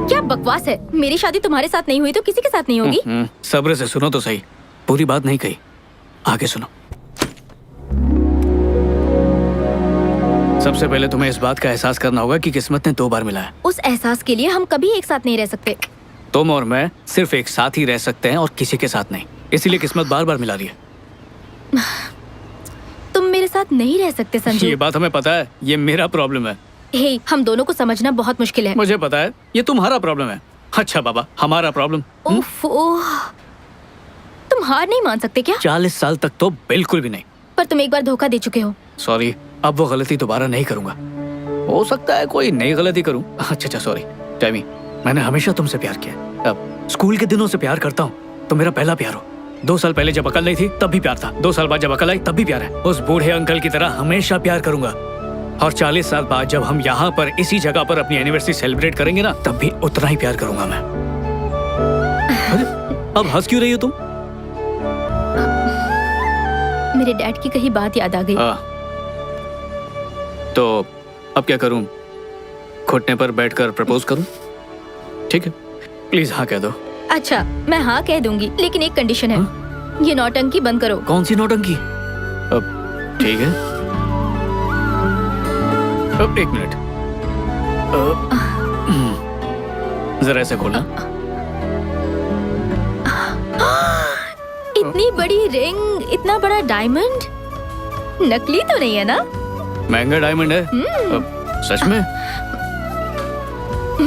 [SPEAKER 1] क्या बकवास है? मेरी शादी तुम्हारे साथ नहीं हुई तो किसी के साथ नहीं होगी?
[SPEAKER 2] सब्र से सुनो तो सही, पूरी बात नहीं कही, आगे सुनो। सबसे पहले तुम्हें इस बात का एहसास करना होगा कि किस्मत ने 2 बार मिला है।
[SPEAKER 1] उस एहसास के लिए हम कभी एक साथ नहीं रह सकते।
[SPEAKER 2] तुम और मैं सिर्फ एक साथ ही रह सकते हैं और किसी के साथ नहीं। इसीलिए किस्मत बार बार मिला रही है।
[SPEAKER 1] तुम मेरे साथ नहीं रह सकते संजू।
[SPEAKER 2] ये बात हमें पता है, ये मेरा प्रॉब्लम है।
[SPEAKER 1] हे, हम दोनों को समझना बहुत मुश्किल है।
[SPEAKER 2] मुझे पता है, ये तुम्हारा प्रॉब्लम है। अच्छा बाबा, हमारा प्रॉब्लम।
[SPEAKER 1] उफ, ओह, तुम हार नहीं मान सकते क्या?
[SPEAKER 2] 40 साल तक तो बिल्कुल भी नहीं।
[SPEAKER 1] पर तुम एक बार धोखा दे चुके हो।
[SPEAKER 2] सॉरी, अब वो गलती दोबारा नहीं करूंगा। हो सकता है कोई नई गलती करूं। अच्छा सॉरी टैमी, मैंने हमेशा तुमसे प्यार किया। अब स्कूल के दिनों से प्यार करता हूँ। तुम मेरा पहला प्यार हो। 2 साल पहले जब अकल नहीं थी तब भी प्यार था। 2 साल बाद जब अकल आई तब भी प्यार है। उस बूढ़े अंकल की तरह हमेशा प्यार करूंगा। और 40 साल बाद जब हम यहाँ पर इसी जगह पर अपनी एनिवर्सरी सेलिब्रेट करेंगे ना, तब भी उतना ही प्यार करूंगा मैं। अरे, अब हंस क्यों रही हो तुम?
[SPEAKER 1] मेरे डैड की कही बात याद आ गई।
[SPEAKER 2] तो अब क्या करूं? घुटने पर बैठकर प्रपोज करूं? ठीक है, प्लीज हाँ कह दो।
[SPEAKER 1] अच्छा, मैं हाँ कह दूंगी, लेकिन एक कंडीशन है। ये नौटंकी बंद करो।
[SPEAKER 2] कौन सी नौटंकी? अब ठीक है। अब 1 मिनट, जरा ऐसे खोलना।
[SPEAKER 1] इतनी बड़ी रिंग, इतना बड़ा डायमंड, नकली तो नहीं है ना?
[SPEAKER 2] महंगा डायमंड है। अब सच में?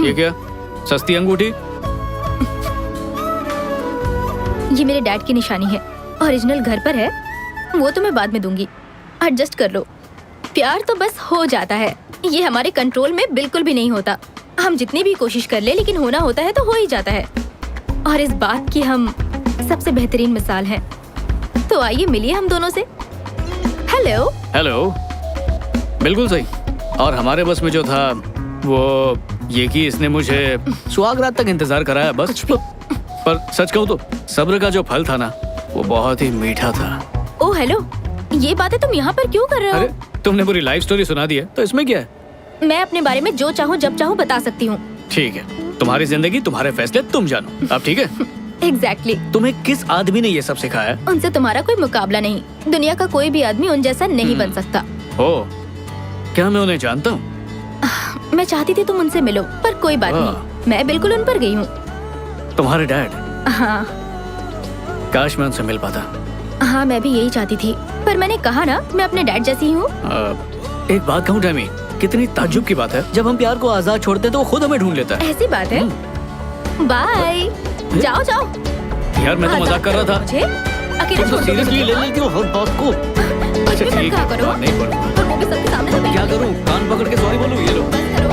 [SPEAKER 2] ये क्या, सस्ती अंगूठी?
[SPEAKER 1] ये मेरे डैड की निशानी है। ओरिजिनल घर पर है, वो तो मैं बाद में दूंगी। एडजस्ट कर लो। प्यार तो बस हो जाता है, ये हमारे कंट्रोल में बिल्कुल भी नहीं होता। हम जितनी भी कोशिश कर ले, लेकिन होना होता है तो हो ही जाता है। और इस बात की हम सबसे बेहतरीन मिसाल हैं। तो आइए मिलिए हम दोनों से। हेलो।
[SPEAKER 2] हेलो, बिल्कुल सही। और हमारे बस में जो था वो ये कि इसने मुझे सुहाग रात तक इंतजार कराया बस। पर सच कहूँ तो सब्र का जो फल था ना, वो बहुत ही मीठा था।
[SPEAKER 1] ओ हेलो, ये बातें तुम यहाँ पर क्यों कर रहे हो?
[SPEAKER 2] अरे तुमने पूरी लाइफ स्टोरी सुना दी है, तो इसमें क्या है?
[SPEAKER 1] मैं अपने बारे में जो चाहूँ जब चाहूँ बता सकती हूँ।
[SPEAKER 2] ठीक है, तुम्हारी जिंदगी, तुम्हारे फैसले, तुम जानो। अब ठीक है?
[SPEAKER 1] एग्जैक्टली।
[SPEAKER 2] तुम्हें किस आदमी ने ये सब सिखाया?
[SPEAKER 1] उनसे तुम्हारा कोई मुकाबला नहीं। दुनिया का कोई भी आदमी उन जैसा नहीं बन सकता।
[SPEAKER 2] ओ, क्या मैं उन्हें जानता हूँ?
[SPEAKER 1] मैं चाहती थी तुम उनसे मिलो, पर कोई बात नहीं, मैं बिल्कुल उन पर गई हूँ।
[SPEAKER 2] तुम्हारे डैड?
[SPEAKER 1] हाँ
[SPEAKER 2] काश मैं उनसे मिल पाता।
[SPEAKER 1] हाँ, मैं भी यही चाहती थी, पर मैंने कहा ना, मैं अपने डैड जैसी हूँ।
[SPEAKER 2] एक बात कहूँ टैमी, कितनी ताज्जुब की बात है, जब हम प्यार को आजाद छोड़ते हैं तो वो खुद हमें ढूंढ लेता है।
[SPEAKER 1] ऐसी बात है? बाय। जाओ जाओ।
[SPEAKER 2] यार मैं तो मजाक कर रहा था।
[SPEAKER 1] मुझे अकेले
[SPEAKER 2] तुम तो सीरियसली ले लेती हो हर बात को। अच्छा ठीक है,
[SPEAKER 1] करो।
[SPEAKER 2] नहीं करूँगा।
[SPEAKER 1] और वो भी सबके सामने।
[SPEAKER 2] क्या करूँ? कान पकड़ के सॉरी बोलूँ? ये लो।
[SPEAKER 1] बस करो।